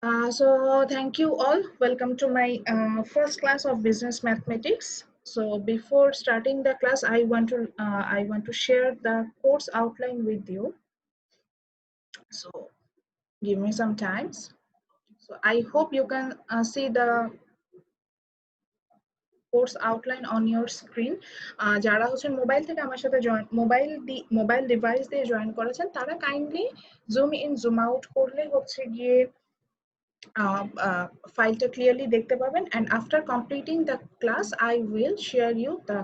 So thank you all. Welcome to my first class of business mathematics. So before starting the class, I want to share the course outline with you. So give me some times. So I hope you can see the course outline on your screen. যারা হচ্ছেন mobile থেকে আমার সাথে mobile device দিয়ে join করেছেন তারা kindly zoom in zoom out করলে হচ্ছে গিয়ে ফাইলটা ক্লিয়ারলি দেখতে পাবেন, and after completing the class I will share you the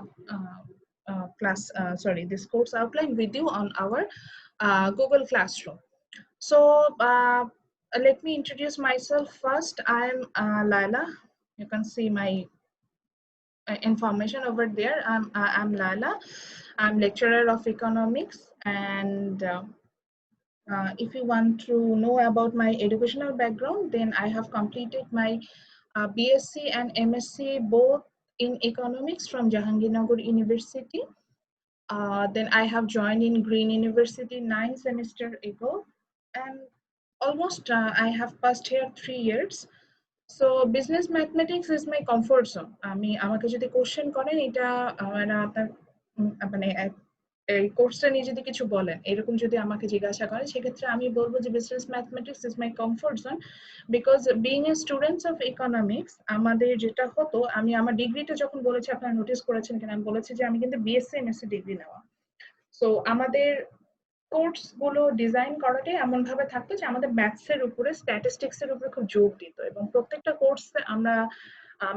this course outline with you on our Google Classroom. So let me introduce myself first. I'm Laila. You can see my information over there. I'm Laila. I'm lecturer of economics, and if you want to know about my educational background, then I have completed my BSc and MSc both in economics from Jahangirnagar University. Then I have joined in Green University 9 semester ago, and almost I have passed here 3 years. So business mathematics is my comfort zone. আমি আমাকে যদি question করেন এটা আপনার মানে এই কোর্সটা নিয়ে যদি কিছু বলেন এরকম যদি আমাকে জিজ্ঞাসা করেন সেক্ষেত্রে আমি বলবো যে business mathematics is my comfort zone, because being a students of economics আমাদের যেটা হতো, আমি আমার ডিগ্রিটা যখন বলেছি আপনারা নোটিস করেছেন কিনা, আমি বলেছি যে আমি কিন্তু বিএসসি এমএসসি ডিগ্রি নেওয়া। সো আমাদের কোর্স গুলো ডিজাইন করাটাই এমন ভাবে থাকতো যে আমাদের ম্যাথস এর উপরে স্ট্যাটিস্টিক্স এর উপরে খুব জোর দিত, এবং প্রত্যেকটা কোর্সে আমরা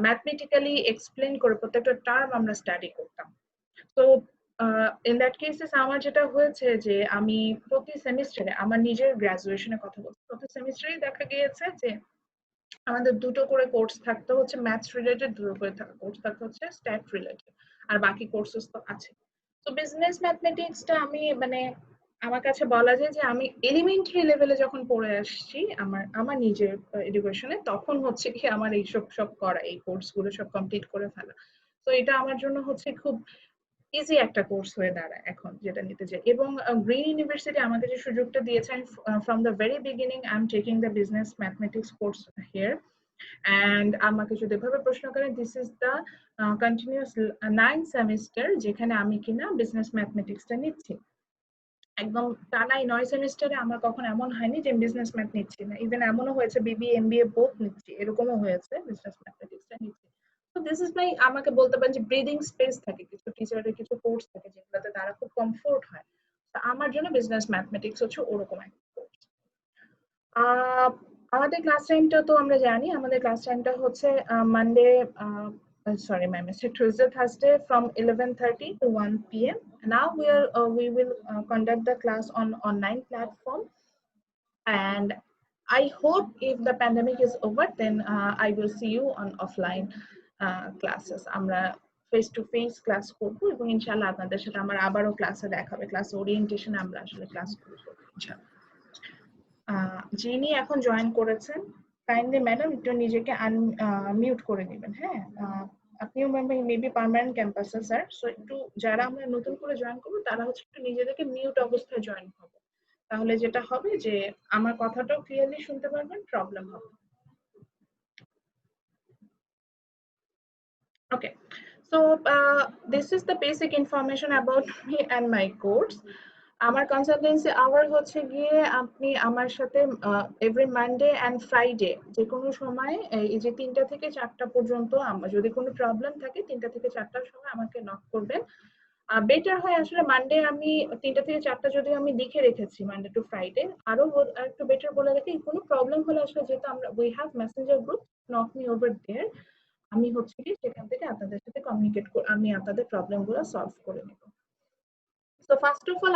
ম্যাথমেটিক্যালি এক্সপ্লেন করে প্রত্যেকটা টার্ম আমরা স্টাডি করতাম। তো ইন দ্যাট কেসেস আমার যেটা হয়েছে যে আমি প্রতি সেমিস্টারে আমার নিজের গ্রাজুয়েশনের কথা বলছি, প্রতি সেমিস্টারেই দেখা গিয়েছে যে আমাদের দুটো করে কোর্স থাকতে হচ্ছে ম্যাথস রিলেটেড, দুটো করে কোর্স থাকতে হচ্ছে স্ট্যাট রিলেটেড, আর বাকি কোর্সেস তো আছে। তো বিজনেস ম্যাথমেটিক্সটা আমি মানে আমার কাছে বলা যায় যে আমি এলিমেন্টারি লেভেলে যখন পড়ে আসছি আমার আমার নিজের এডুকেশনে, তখন হচ্ছে কি আমার এইসব সব করা, এই কোর্সগুলো সব কমপ্লিট করে ফেলা। তো এটা আমার জন্য হচ্ছে খুব ইজি একটা কোর্স হয়ে দাঁড়ায় এখন যেটা নিতে চাই। এবং গ্রিন ইউনিভার্সিটি আমাকে যে সুযোগটা দিয়েছে, from the very beginning I am taking the business mathematics course here, and আমাকে যদি এভাবে প্রশ্ন করেন, this is the continuous 9 semester যেখানে আমি কিনা বিজনেস ম্যাথমেটিক্সটা নিচ্ছি। একদম টানাই 9 সেমিস্টারে আমার কখনো এমন হয়নি যে বিজনেস ম্যাথ নিচ্ছি না। ইভেন এমনও হয়েছে বিবিএ এমবিএ বোথ নিচ্ছি, এরকমও হয়েছে বিজনেস ম্যাথমেটিক্সটা নিচ্ছি। তো দিস ইজ মাই, আমাকে বলতে পারেন যে ব্রিদিং স্পেস থাকে, কিছু টিচারের কিছু কোর্স থাকে যেগুলোতে তারা খুব কমফোর্ট হয়। তো আমার জন্য বিজনেস ম্যাথমেটিক্স হচ্ছে ওরকম একটা কোর্স। আমাদের ক্লাস টাইমটা তো আমরা জানি, আমাদের ক্লাস টাইমটা হচ্ছে Monday sorry my mistake, Tuesday Thursday from 11:30 to 1 p.m. Now we will conduct the class on online platform, and I hope if the pandemic is over then I will see you on offline classes. আমরা face to face class করব এবং ইনশাআল্লাহ আপনাদের সাথে আমার আবারও ক্লাসে দেখা হবে, ক্লাস ওরিয়েন্টেশনে আমরা আসলে ক্লাস করব ইনশাআল্লাহ। যিনি এখন জয়েন করেছেন কাইন্ডলি ম্যাডাম একটু নিজেকে মিউট করে নেবেন। হ্যাঁ, আপনিও মেবি পার্মানেন্ট ক্যাম্পাসে স্যার, সো একটু যারা আমরা নতুন করে জয়েন করবো তারা হচ্ছে একটু নিজেদেরকে মিউট অবস্থায় জয়েন করবো, তাহলে যেটা হবে যে আমার কথাটাও ক্লিয়ারলি শুনতে পারবেন, প্রবলেম হবে। Okay, so this is the basic information about me and my course. আমার কনসালটেন্সি আওয়ার হচ্ছে গিয়ে আপনি আমার সাথে এভরি মানডে অ্যান্ড ফ্রাইডে যে কোনো সময় এই যে 3টা থেকে 4টা পর্যন্ত, আমার যদি কোনো প্রবলেম থাকে 3টা থেকে 4টার সময় আমাকে নক করবেন। বেটার হয় আসলে মানডে আমি 3টা থেকে 4টা যদি আমি লিখে রেখেছি মানডে টু ফ্রাইডে, আরো একটু বেটার বলে রাখি, কোনো প্রবলেম হলে আসলে যেহেতু আমরা we have messenger group, knock me over there, আমি হচ্ছে কি সেখান থেকে আপনাদের সাথে কমিউনিকেট করে আমি আপনাদের প্রবলেমগুলো সলভ করে নেব। So first of all,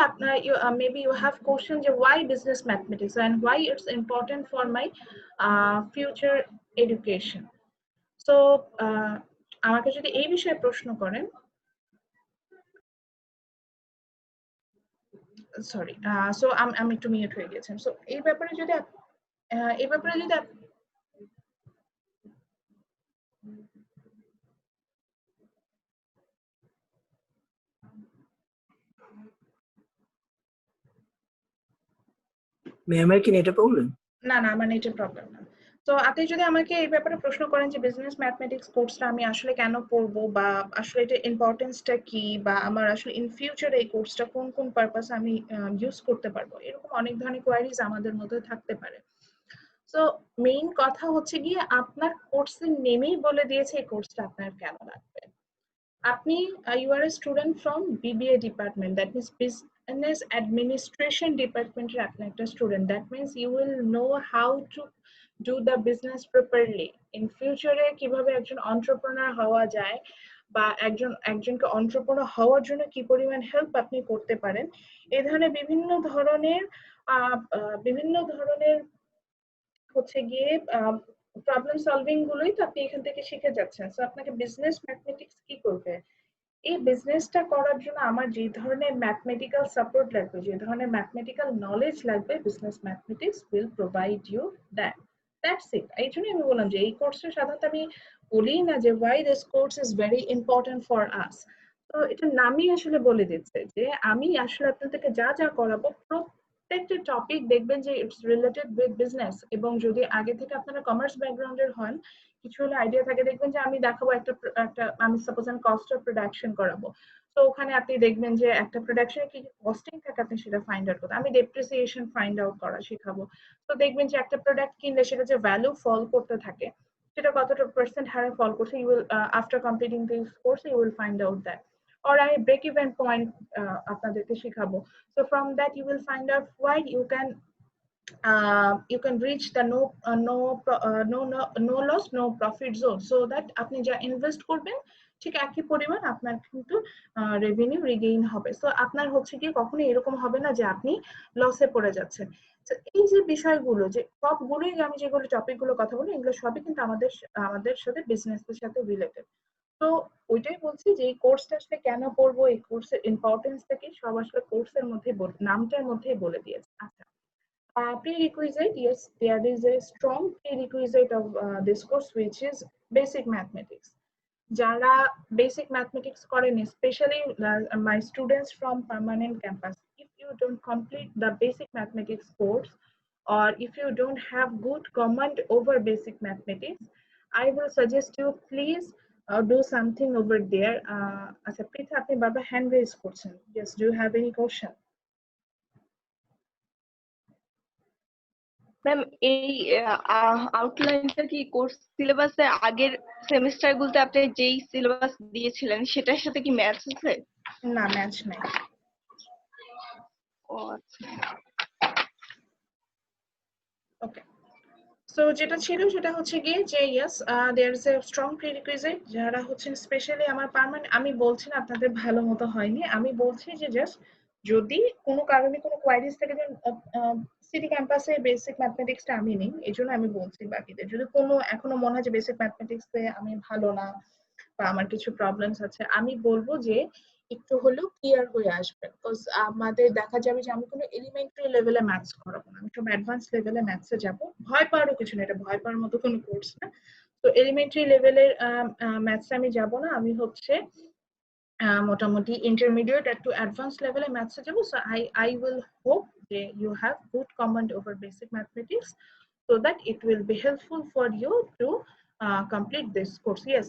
maybe you have questioned why business mathematics and why it's important for my future education. So আমাকে যদি এই বিষয়ে প্রশ্ন করেন, সরি, সো আমি একটু মিউট হয়ে গেছিলাম। সো এই ব্যাপারে যদি ম্যামের কি নেটে প্রবলেম? না না, আমার নেটের প্রবলেম না। তো আপনি যদি আমাকে এই ব্যাপারে প্রশ্ন করেন যে বিজনেস ম্যাথমেটিক্স কোর্সটা আমি আসলে কেন পড়বো বা আসলে এটা ইম্পর্টেন্সটা কি বা আমার আসলে ইন ফিউচারে এই কোর্সটা কোন কোন পারপাস আমি ইউজ করতে পারবো, এরকম অনেক ধরনের কোয়ারিজ আমাদের মধ্যে থাকতে পারে। সো মেইন কথা হচ্ছে গিয়ে আপনার কোর্সের নেমেই বলে দিয়েছে এই কোর্সটা আপনার কেন লাগবে। আপনি you are a student from BBA department, that means business administration ডিপার্টমেন্টের আপনি একটা student, that means you will know how to do the business properly. In ফিউচারে কিভাবে একজন অন্টারপ্রেনার হওয়া যায় বা একজনকে অন্টারপ্রেনার হওয়ার জন্য কি পরিমাণ হেল্প আপনি করতে পারেন, এই ধরনের বিভিন্ন ধরনের হচ্ছে গিয়ে প্রবলেম সলভিং গুলোই তো আপনি এখান থেকে শিখে যাচ্ছেন। সো আপনাকে বিজনেস ম্যাথমেটিক্স কি করবে, এই বিজনেসটা করার জন্য আমার যে ধরনের ম্যাথমেটিক্যাল সাপোর্ট লাগবে, যে ধরনের ম্যাথমেটিক্যাল নলেজ লাগবে, business mathematics will provide you that. That's it. এই জন্যই আমি বললাম যে এই কোর্সটা সাধারণত আমি বলি না যে why this course is very important for us. তো এটা নামই আসলে বলে দিচ্ছে যে আমি আসলে আপনাদেরকে যা যা করাবো প্রত্যেকটা টপিক দেখবেন যে ইটস রিলেটেড উইথ বিজনেস। এবং যদি আগে থেকে আপনারা কমার্স ব্যাকগ্রাউন্ডের হন, কিছু হলে আইডিয়া থাকে, দেখবেন যে আমি দেখাবো একটা আমি সাপোজ আমি কস্ট অফ প্রোডাকশন করাবো। তো ওখানে আপনি দেখবেন যে একটা প্রোডাকশনে কি কস্টিং থাকে আপনি সেটা ফাইন্ড আউট করতে, আমি ডেপ্রিসিয়েশন ফাইন্ড আউট করা শেখাবো। তো দেখবেন যে একটা প্রোডাক্ট কিনলে সেটা যে ভ্যালু ফল করতে থাকে, সেটা কতটা পার্সেন্ট হারে ফল করছে, you will after completing this course you will find out that. or I break even point আপনাদেরকে শেখাবো। So from that you will find out why you can reach the no loss no profit zone, so that আপনি যা invest করবেন ঠিক একই পরিমাণ আপনার কিন্তু রেভিনিউ রিগেইন হবে। সো আপনার হচ্ছে কি কখনো এরকম হবে না যে আপনি লসে পড়ে যাচ্ছেন। তো এই যে বিষয়গুলো, যে সবগুলোই আমি যেগুলো টপিকগুলো কথা বলি, এগুলো সবই কিন্তু আমাদের সাথে বিজনেসের সাথে রিলেটেড। তো ওইটাই বলছি যে এই কোর্সটা আসলে কেন পড়বো, এই কোর্সের ইম্পর্টেন্সটা কি, সব আসলে কোর্সের মধ্যে নামটার মধ্যেই বলে দিয়েছে। আচ্ছা, prerequisite, yes, there is a strong prerequisite of this course, which is basic mathematics. যারা basic mathematics করেন, especially my students from permanent campus, if you don't complete the basic mathematics course, or if you don't have good command over basic mathematics, I will suggest you please do something over there. আচ্ছা পৃথা, আপনি বারবার hand raise করছেন। Yes, do you have any question? Ma'am, এই আউটলাইনটা কি course সিলেবাসে আগের semester গুলোতে আপনি যেই সিলেবাস দিয়েছিলেন সেটার সাথে কি ম্যাচ আছে? না, ম্যাচ নাই। ও আচ্ছা, ওকে। সো যেটা ছিল সেটা হচ্ছে গিয়ে যে yes, there is a strong prerequisite. যারা হচ্ছেন স্পেশালি আমার পার্মানেন্ট, আমি বলছি না আপনাদের ভালো মতো হয়নি, আমি বলছি যে জাস্ট যদি কোনো কারণে কোনো কোয়ারিজ থাকে, যে সিটি ক্যাম্পাসে বেসিক ম্যাথমেটিক্সটা আমি নেই, এই জন্য আমি বলছি বাকিদের যদি কোনো এখনো মনে হয় যে বেসিক ম্যাথমেটিক্সে আমি ভালো না বা আমার কিছু প্রবলেমস আছে, আমি বলবো যে একটু হলেও ক্লিয়ার হয়ে আসবে। বিকজ আমাদের দেখা যাবে যে আমি কোনো এলিমেন্টারি লেভেলে ম্যাথস করাবো না, আমি সব অ্যাডভান্স লেভেলে ম্যাথসে যাব। ভয় পাওয়ারও কিছু না, এটা ভয় পাওয়ার মতো কোনো কোর্স না। তো এলিমেন্টারি লেভেলের ম্যাথসে আমি যাব না, আমি হচ্ছে মোটামুটি ইন্টারমিডিয়েট একটু অ্যাডভান্স লেভেলে ম্যাথসে যাব। সো আই উইল হোপ যে you have good command over basic mathematics, so that it will be helpful for you to complete this course. Yes,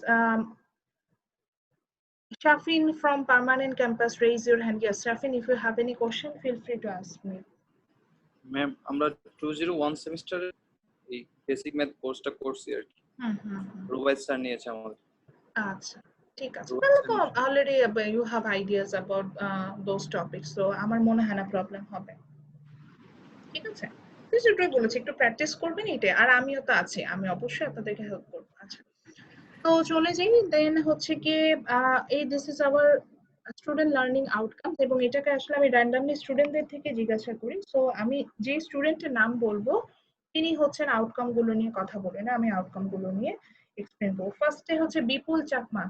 Shafin from permanent campus, raise your hand. Yes, Shafin, if you have any question, feel free to ask me. Ma'am, আমরা 201 সেমিস্টারে এই basic math কোর্সটা করছি আর কি। Rubaid sir নিয়েছে আমাদের। আচ্ছা, ঠিক আছে। তাহলে তো already you have ideas about those topics, so আমার মনে হয় না প্রবলেম হবে। ঠিক আছে, যেটা বলেছি একটু প্র্যাকটিস করবেন এটাই, আর আমিও তো আছি, আমি অবশ্যই আপনাদেরকে হেল্প করবো। আচ্ছা, তো চলে যাই দেন হচ্ছে কি এই this is hour student learning outcomes, এবং এটাকে আসলে আমি র্যান্ডমলি স্টুডেন্টদের থেকে জিজ্ঞাসা করি। সো আমি যে স্টুডেন্টের নাম বলবো তিনি হচ্ছেন আউটকাম গুলো নিয়ে কথা বলেন, আমি আউটকাম গুলো নিয়ে এক্সপ্লেন করবো। ফার্স্টে হচ্ছে Bipul Chakma,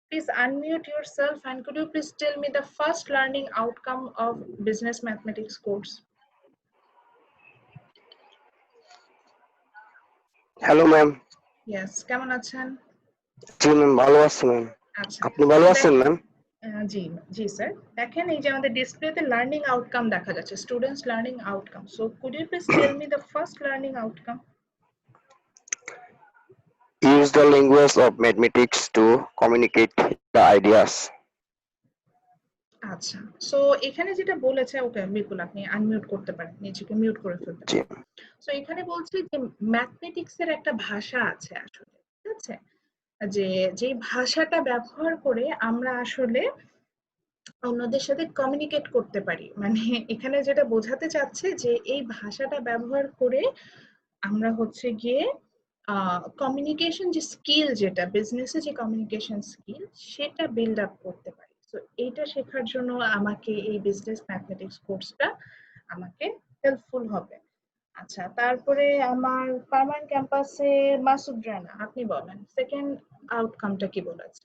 please unmute yourself and could you please tell me the first learning outcome of business mathematics course? Hello ma'am. Yes, কেমন আছেন? জি ম্যাম, ভালো আছি ম্যাম। আচ্ছা, আপনি ভালো আছেন ম্যাম? জি জি স্যার। দেখেন এই যে আমাদের ডিসপ্লেতে লার্নিং আউটকাম দেখা যাচ্ছে, students learning outcome. So could you please tell me the first learning outcome? Use the language of mathematics to communicate the ideas. আচ্ছা, সো এখানে যেটা বলেছে, ওকে বিপুল আপনি আনমিউট করতে পারেন, নিজেকে মিউট করে ফেলতে জি পারেন। সো এখানে বলছে যে ম্যাথমেটিক্স এর একটা ভাষা আছে আসলে, ঠিক আছে, যে ভাষাটা ব্যবহার করে আমরা আসলে অন্যদের সাথে কমিউনিকেট করতে পারি। মানে এখানে যেটা বোঝাতে চাচ্ছে যে এই ভাষাটা ব্যবহার করে আমরা হচ্ছে গিয়ে কমিউনিকেশন যে স্কিল, যেটা বিজনেসে যে কমিউনিকেশন স্কিল, সেটা বিল্ড আপ করতে পারি। তো এইটা শেখার জন্য আমাকে এই বিজনেস ম্যাথমেটিক্স কোর্সটা আমাকে হেল্পফুল হবে। আচ্ছা, তারপরে আমার পার্মানেন্ট ক্যাম্পাসে মাসুদ রানা, আপনি বলেন সেকেন্ড আউটকামটা কি বলেছে?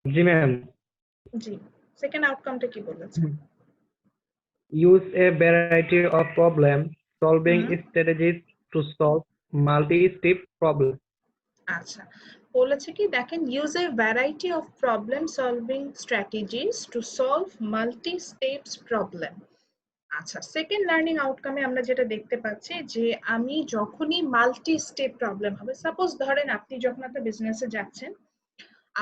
জি ম্যাম, জি, সেকেন্ড আউটকামটা কি বলেছে? use a variety of problem solving hmm, strategies to solve multi-step problem. আচ্ছা, বলেছে কি দেখেন, use a variety of problem solving strategies to solve multi steps problem. আচ্ছা, সেকেন্ড লার্নিং আউটকামে আমরা যেটা দেখতে পাচ্ছি যে আমি যখনই মাল্টি স্টেপ প্রবলেম হবে, সাপোজ ধরেন আপনি যখন একটা বিজনেসে যাচ্ছেন,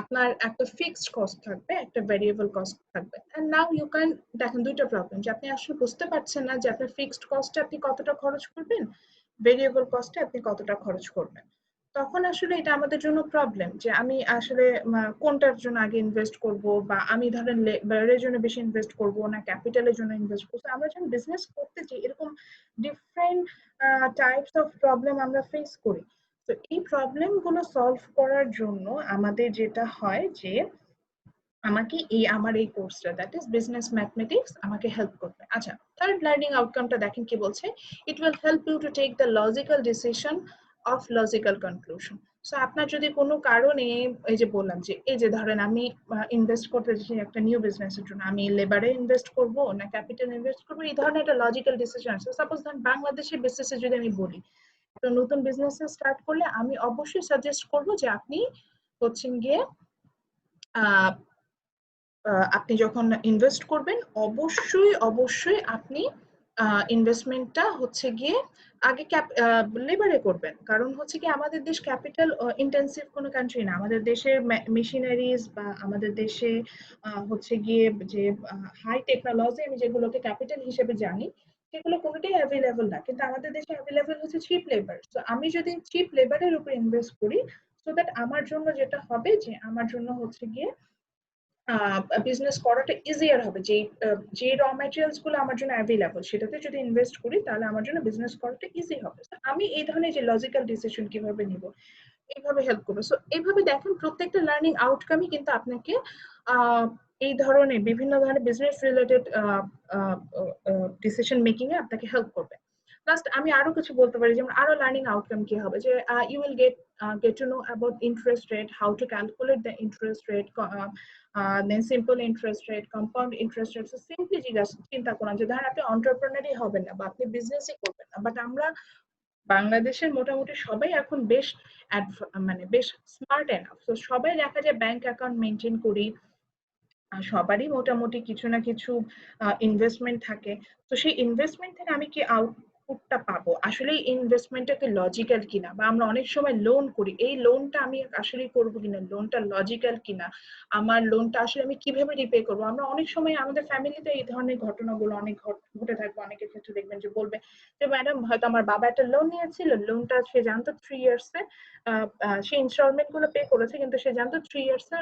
আপনার একটা ফিক্সড কস্ট থাকবে, একটা ভেরিয়েবল কস্ট থাকবে, এন্ড নাও ইউ ক্যান, দেখেন দুইটা প্রবলেম, যে আপনি আসলে বুঝতে পারছেন না যে আপনার ফিক্সড কস্টে আপনি কতটা খরচ করবেন, ভেরিয়েবল কস্টে আপনি কতটা খরচ করবেন। তখন আসলে এটা আমাদের জন্য প্রবলেম যে আমি আসলে কোনটার জন্য আগে ইনভেস্ট করব, বা আমি ধরেন লেবারের জন্য বেশি ইনভেস্ট করব না ক্যাপিটালের জন্য ইনভেস্ট করবো। আমরা যখন বিজনেস করতে যাই, এরকম ডিফারেন্ট টাইপস অফ প্রবলেম আমরা ফেস করি। তো এই প্রবলেম গুলো সলভ করার জন্য আমাদের যেটা হয় যে আমাকে আমার এই কোর্সটা, দ্যাট ইজ বিজনেস ম্যাথমেটিক্স, আমাকে হেল্প করবে। আচ্ছা, থার্ড লার্নিং আউটকামটা দেখেন কি বলছে, it will help you to take the logical decision of logical conclusion. সো আপনার যদি কোনো কারণে, এই যে বললাম যে এই যে ধরেন আমি ইনভেস্ট করতে চাইছি একটা নিউ বিজনেসের জন্য, আমি লেবারে ইনভেস্ট করব না ক্যাপিটাল ইনভেস্ট করবো, এই ধরনের একটা লজিক্যাল ডিসিশন আছে। সাপোজ ধরেন বাংলাদেশের বেসিসে যদি আমি বলি, একটা নতুন বিজনেস স্টার্ট করলে আমি অবশ্যই সাজেস্ট করব যে আপনি হচ্ছেন গিয়ে আপনি যখন ইনভেস্ট করবেন, অবশ্যই অবশ্যই আপনি ইনভেস্টমেন্টটা হচ্ছে গিয়ে আগে লেবারে করবেন। কারণ হচ্ছে কি আমাদের দেশ ক্যাপিটাল ইন্টেন্সিভ কোনো কান্ট্রি না। আমাদের দেশের মেশিনারিজ বা আমাদের দেশে হচ্ছে গিয়ে যে হাই টেকনোলজি আমি যেগুলোকে ক্যাপিটাল হিসেবে জানি, সেগুলো কোনোটাই অ্যাভেলেবল না। কিন্তু আমাদের দেশে অ্যাভেলেবল হচ্ছে চিপ লেবার। তো আমি যদি চিপ লেবারের উপর ইনভেস্ট করি, সো দ্যাট আমার জন্য যেটা হবে যে আমার জন্য হচ্ছে গিয়ে বিজনেস করাটা ইজিয়ার হবে। যে র ম্যাটেরিয়ালস গুলো আমার জন্য অ্যাভেলেবল, সেটাতে যদি ইনভেস্ট করি তাহলে আমার জন্য বিজনেস করাটা ইজি হবে। আমি এই ধরনের যে লজিক্যাল ডিসিশন কিভাবে নিব, এইভাবে হেল্প করবে। সো এইভাবে দেখেন প্রত্যেকটা লার্নিং আউটকামই কিন্তু আপনাকে এই ধরনের বিভিন্ন ধরনের বিজনেস রিলেটেড ডিসিশন মেকিং এ আপনাকে হেল্প করবে। লাস্ট আমি আরো কিছু বলতে পারি, যেমন আরো লার্নিং আউটকাম কি হবে, যে you will get to know about interest rate, how to calculate the interest rate, then simple interest rate, compound interest rate. So simply চিন্তা করেন যে ধরেন আপনি এন্টারপ্রেনারই হবেন না বা আপনি বিজনেসই করবেন না, বাট আমরা বাংলাদেশের মোটামুটি সবাই এখন বেশ মানে বেশ স্মার্ট এনাফ। তো সবাই দেখা যায় ব্যাংক অ্যাকাউন্ট মেনটেন করি, সবারই মোটামুটি কিছু না কিছু ইনভেস্টমেন্ট থাকে। তো সেই ইনভেস্টমেন্ট থেকে আমি কি আউটপুটটা পাবো, আসলে ইনভেস্টমেন্টটা কি লজিক্যাল কিনা, বা আমরা অনেক সময় লোন করি, এই লোনটা আমি আসলে করবো কিনা, লোনটা লজিক্যাল কিনা, আমার লোনটা আসলে আমি কিভাবে রিপে করবো। আমরা অনেক সময় আমাদের ফ্যামিলিতে এই ধরনের ঘটনাগুলো অনেক ঘটে থাকবে। অনেকের ক্ষেত্রে দেখবেন যে বলবে যে ম্যাডাম হয়তো আমার বাবা একটা লোন নিয়েছিল, লোনটা সে জানতো 3 ইয়ার্স এ সে ইনস্টলমেন্ট গুলো পে করেছে, কিন্তু সে জানতো 3 ইয়ার্স এ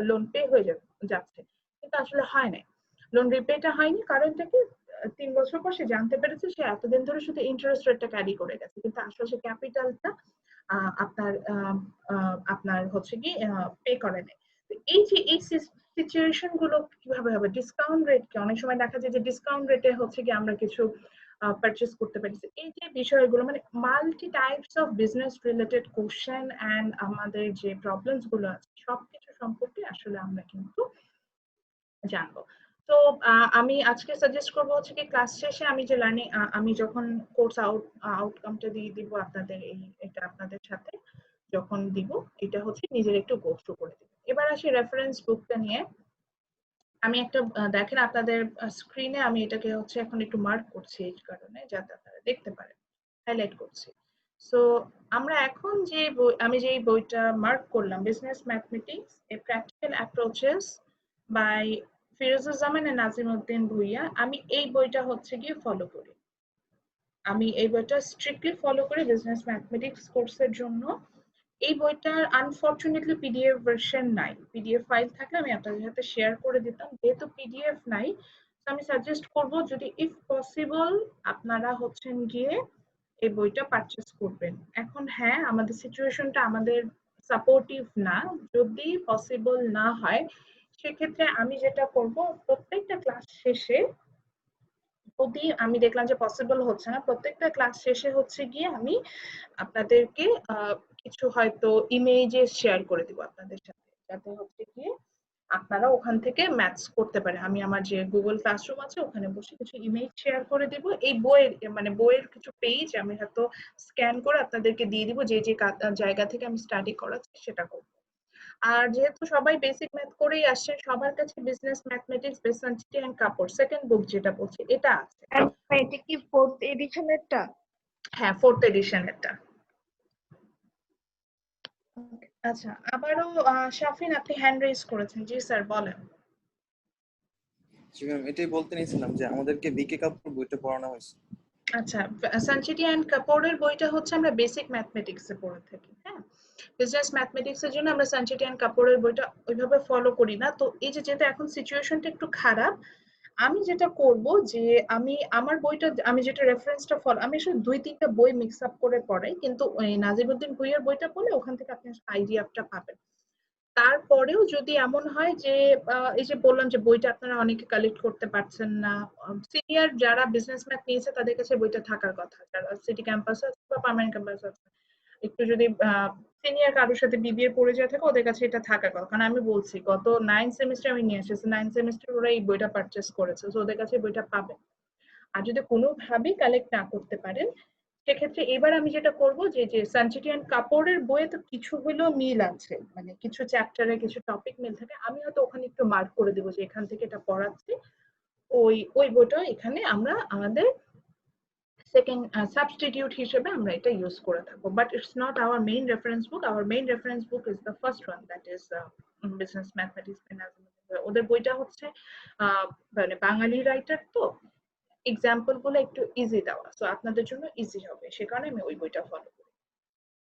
লোন পে হয়ে যাচ্ছে, কিন্তু আসলে হয় নাই, লোন রিপেটা হয়নি। কারণটা কি, 3 বছর পর সে জানতে পেরেছে সে এতদিন ধরে শুধু ইন্টারেস্ট রেটটা ক্যারি করে গেছে, কিন্তু আসলে সে ক্যাপিটালটা আপনার আপনার হচ্ছে কি পে করে নেয়। এই যে এই সিচুয়েশন গুলো কিভাবে হবে, ডিসকাউন্ট রেট কি অনেক সময় দেখা যায় যে ডিসকাউন্ট রেটে হচ্ছে কি আমরা কিছু পারচেস করতে পারি। এই যে বিষয়গুলো মানে multi types of business related question and আমাদের যে প্রবলেমস গুলো আছে সবকিছু সম্পর্কে আসলে আমরা কিন্তু জানবো। তো আমি আজকে সাজেস্ট করবো হচ্ছে কি ক্লাস শেষে আমি যে লার্নিং, আমি যখন কোর্স আউটকামটা দিয়ে দিব আপনাদের, এটা আপনাদের সাথে যখন দিব, এটা হচ্ছে নিজের একটু গো থ্রু করে দিব। এবার আসি রেফারেন্স বুকটা নিয়ে। আমি একটা দেখেন আপনাদের স্ক্রিনে আমি এটাকে হচ্ছে এখন একটু মার্ক করছি এই কারণে যাতে আপনারা দেখতে পারেন। হাইলাইট করছি। সো আমরা এখন যে আমি যে বইটা মার্ক করলাম, business mathematics a practical approaches by Firozuzzaman and Nazimuddin Bhuiyan, আমি এই বইটা হচ্ছে গিয়ে ফলো করি। আমি এই বইটা স্ট্রিক্টলি ফলো করি বিজনেস ম্যাথমেটিক্স কোর্সের জন্য। এই বইটার আনফরচুনেটলি পিডিএফ ভার্সন নাই। পিডিএফ ফাইল থাকলে আমি আপনাদের সাথে শেয়ার করে দিতাম, যেহেতু পিডিএফ নাই আমি সাজেস্ট করব যদি ইফ পসিবল আপনারা হচ্ছেন গিয়ে এই বইটা পারচেজ করবেন। এখন হ্যাঁ, আমাদের সিচুয়েশনটা আমাদের সাপোর্টিভ না, যদি পসিবল না হয় সেক্ষেত্রে আমি যেটা করব, প্রত্যেকটা ক্লাস শেষে, যদি আমি দেখলাম যে পসিবল হচ্ছে না, প্রত্যেকটা ক্লাস শেষে হচ্ছে গিয়ে আমি আপনাদেরকে কিছু হয়তো ইমেজেস শেয়ার করে দিব আপনাদের সাথে, যাতে হচ্ছে গিয়ে আপনারা ওখান থেকে ম্যাথস করতে পারে। আমি আমার যে গুগল ক্লাসরুম আছে ওখানে বসে কিছু ইমেজ শেয়ার করে দেব। এই বইয়ের মানে বইয়ের কিছু পেজ আমি হয়তো স্ক্যান করে আপনাদেরকে দিয়ে দিব, যে যে জায়গা থেকে আমি স্টাডি করাচ্ছি সেটা করব। আর যেহেতু সবাই বেসিক ম্যাথ করেই আসছেন, সবার কাছে বিজনেস ম্যাথমেটিক্স বেসানচিটি এন্ড কাপড় সেকেন্ড বুক যেটা বলছি এটা আছে। এটা কি 4th এডিশনেরটা? হ্যাঁ, 4th এডিশনেরটা। আচ্ছা, আবারও শাফিন আপনি হ্যান্ড রেজ করেছেন। জি স্যার বলেন। জি ম্যাম, এটাই বলতে নিয়েছিলাম যে আমাদেরকে বিকে কাপুর বইটা পড়ানো হয়েছে। আচ্ছা, সানচিটি অ্যান্ড কাপড়ের বইটা হচ্ছে আমরা বেসিক ম্যাথমেটিক্সে পড়ে থাকি। হ্যাঁ, বিজনেস ম্যাথমেটিক্স এর জন্য আমরা সানচিটি অ্যান্ড কাপড়ের বইটা ওইভাবে ফলো করি না। তো এই যে যেটা এখন সিচুয়েশনটা একটু খারাপ, আমি যেটা করব যে আমি আমার বইটা, আমি যেটা রেফারেন্সটা ফলো, আমি আসলে 2-3টা বই মিক্স আপ করে পড়াই, কিন্তু ওই নাজিমউদ্দিন ভুইয়ার বইটা পড়লে ওখান থেকে আপনি আইডিয়াটা পাবেন। তারপরেও যদি এমন হয় যে এই যে বললাম যে বইটা আপনারা অনেকে কালেক্ট করতে পারছেন না, সিনিয়র যারা বিজনেস ম্যাথ নিয়েছে তাদের কাছে বইটা থাকার কথা, যারা সিটি ক্যাম্পাসে আছে বা পার্মানেন্ট ক্যাম্পাসে আছে, একটু যদি সিনিয়র কারোর সাথে বিবিএ পরিচয় থাকে ওদের কাছে এটা থাকার কথা। কারণ আমি বলছি গত 9 সেমিস্টার আমি নিয়ে এসেছি, 9 সেমিস্টার ওরা এই বইটা পারচেস করেছে, তো ওদের কাছে বইটা পাবেন। আর যদি কোনোভাবেই কালেক্ট না করতে পারেন সেক্ষেত্রে এবার আমি যেটা করব যে যে সানচিটি অ্যান্ড কাপড়ের বইয়ে তো কিছু হলেও মিল আছে, মানে কিছু চ্যাপ্টারে কিছু টপিক মিল থাকে, আমি হয়তো ওখানে একটু মার্ক করে দেবো যে এখান থেকে এটা পড়াচ্ছি, ওই বইটা এখানে আমরা আমাদের সেকেন্ড সাবস্টিটিউট হিসেবে আমরা এটা ইউজ করে থাকবো। But it's not our main reference book. Our main reference book is the first one, that is business mathematics. ওদের বইটা হচ্ছে মানে বাঙালি রাইটার, তো এক্সাম্পল গুলো একটু ইজি দেওয়া, সো আপনাদের জন্য ইজি হবে, সে কারণে আমি ওই বইটা ফলো করি।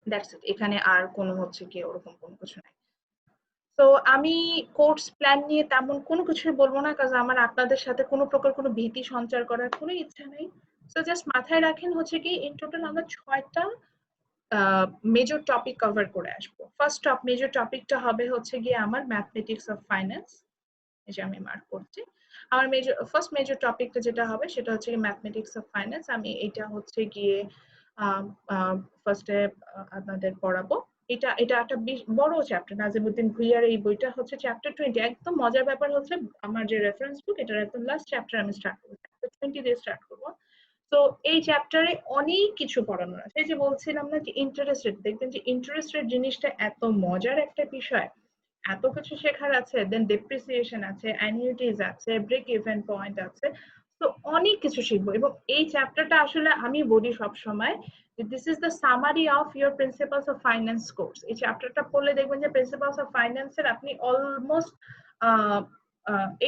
দ্যাটস ইট, এখানে আর কোনো হচ্ছে কি ওরকম কোনো কিছু নাই। তো আমি কোর্স প্ল্যান নিয়ে তেমন কোনো কিছুই বলবো না, কারণ আমার আপনাদের সাথে কোনো প্রকার কোনো ভীতি সঞ্চার করার কোনো ইচ্ছা নেই। সো জাস্ট মাথায় রাখেন হচ্ছে কি ইন টোটাল আমরা 6টা মেজর টপিক কভার করে আসবো। ফার্স্ট মেজর টপিকটা হবে হচ্ছে গিয়ে আমার ম্যাথমেটিক্স অফ ফাইন্যান্স, এই যে আমি মার্ক করছি। আমার ফার্স্ট মেজর টপিকটা যেটা হবে সেটা হচ্ছে ম্যাথমেটিক্স অফ ফাইন্যান্স। আমি এটা হচ্ছে গিয়ে ফার্স্টে আপনাদের পড়াবো। এটা একটা বড় চ্যাপ্টার, নাজিমউদ্দিন ভুইয়ার এই বইটা হচ্ছে চ্যাপ্টার 20। একদম মজার ব্যাপার হচ্ছে আমার যে রেফারেন্স বুক এটার একদম লাস্ট চ্যাপ্টার আমি স্টার্ট করবো, চ্যাপ্টার 20 দিয়ে স্টার্ট করবো। তো এই চ্যাপ্টারে অনেক কিছু পড়ানোর আছে। এই যে বলছিলাম না যে ইন্টারেস্ট রেট, দেখবেন যে ইন্টারেস্ট রেট জিনিসটা এত মজার একটা বিষয়, এত কিছু শেখার আছে, দেন ডেপ্রিসিয়েশন আছে, অ্যানুইটিজ আছে, ব্রেক ইভেন পয়েন্ট আছে, তো অনেক কিছু শিখবো। এবং এই চ্যাপ্টারটা আসলে আমি বলি সব সময় যে this is the summary of your principles of finance course. এই চ্যাপ্টারটা পড়লে দেখবেন যে প্রিন্সিপালস অফ ফাইন্যান্সের আপনি অলমোস্ট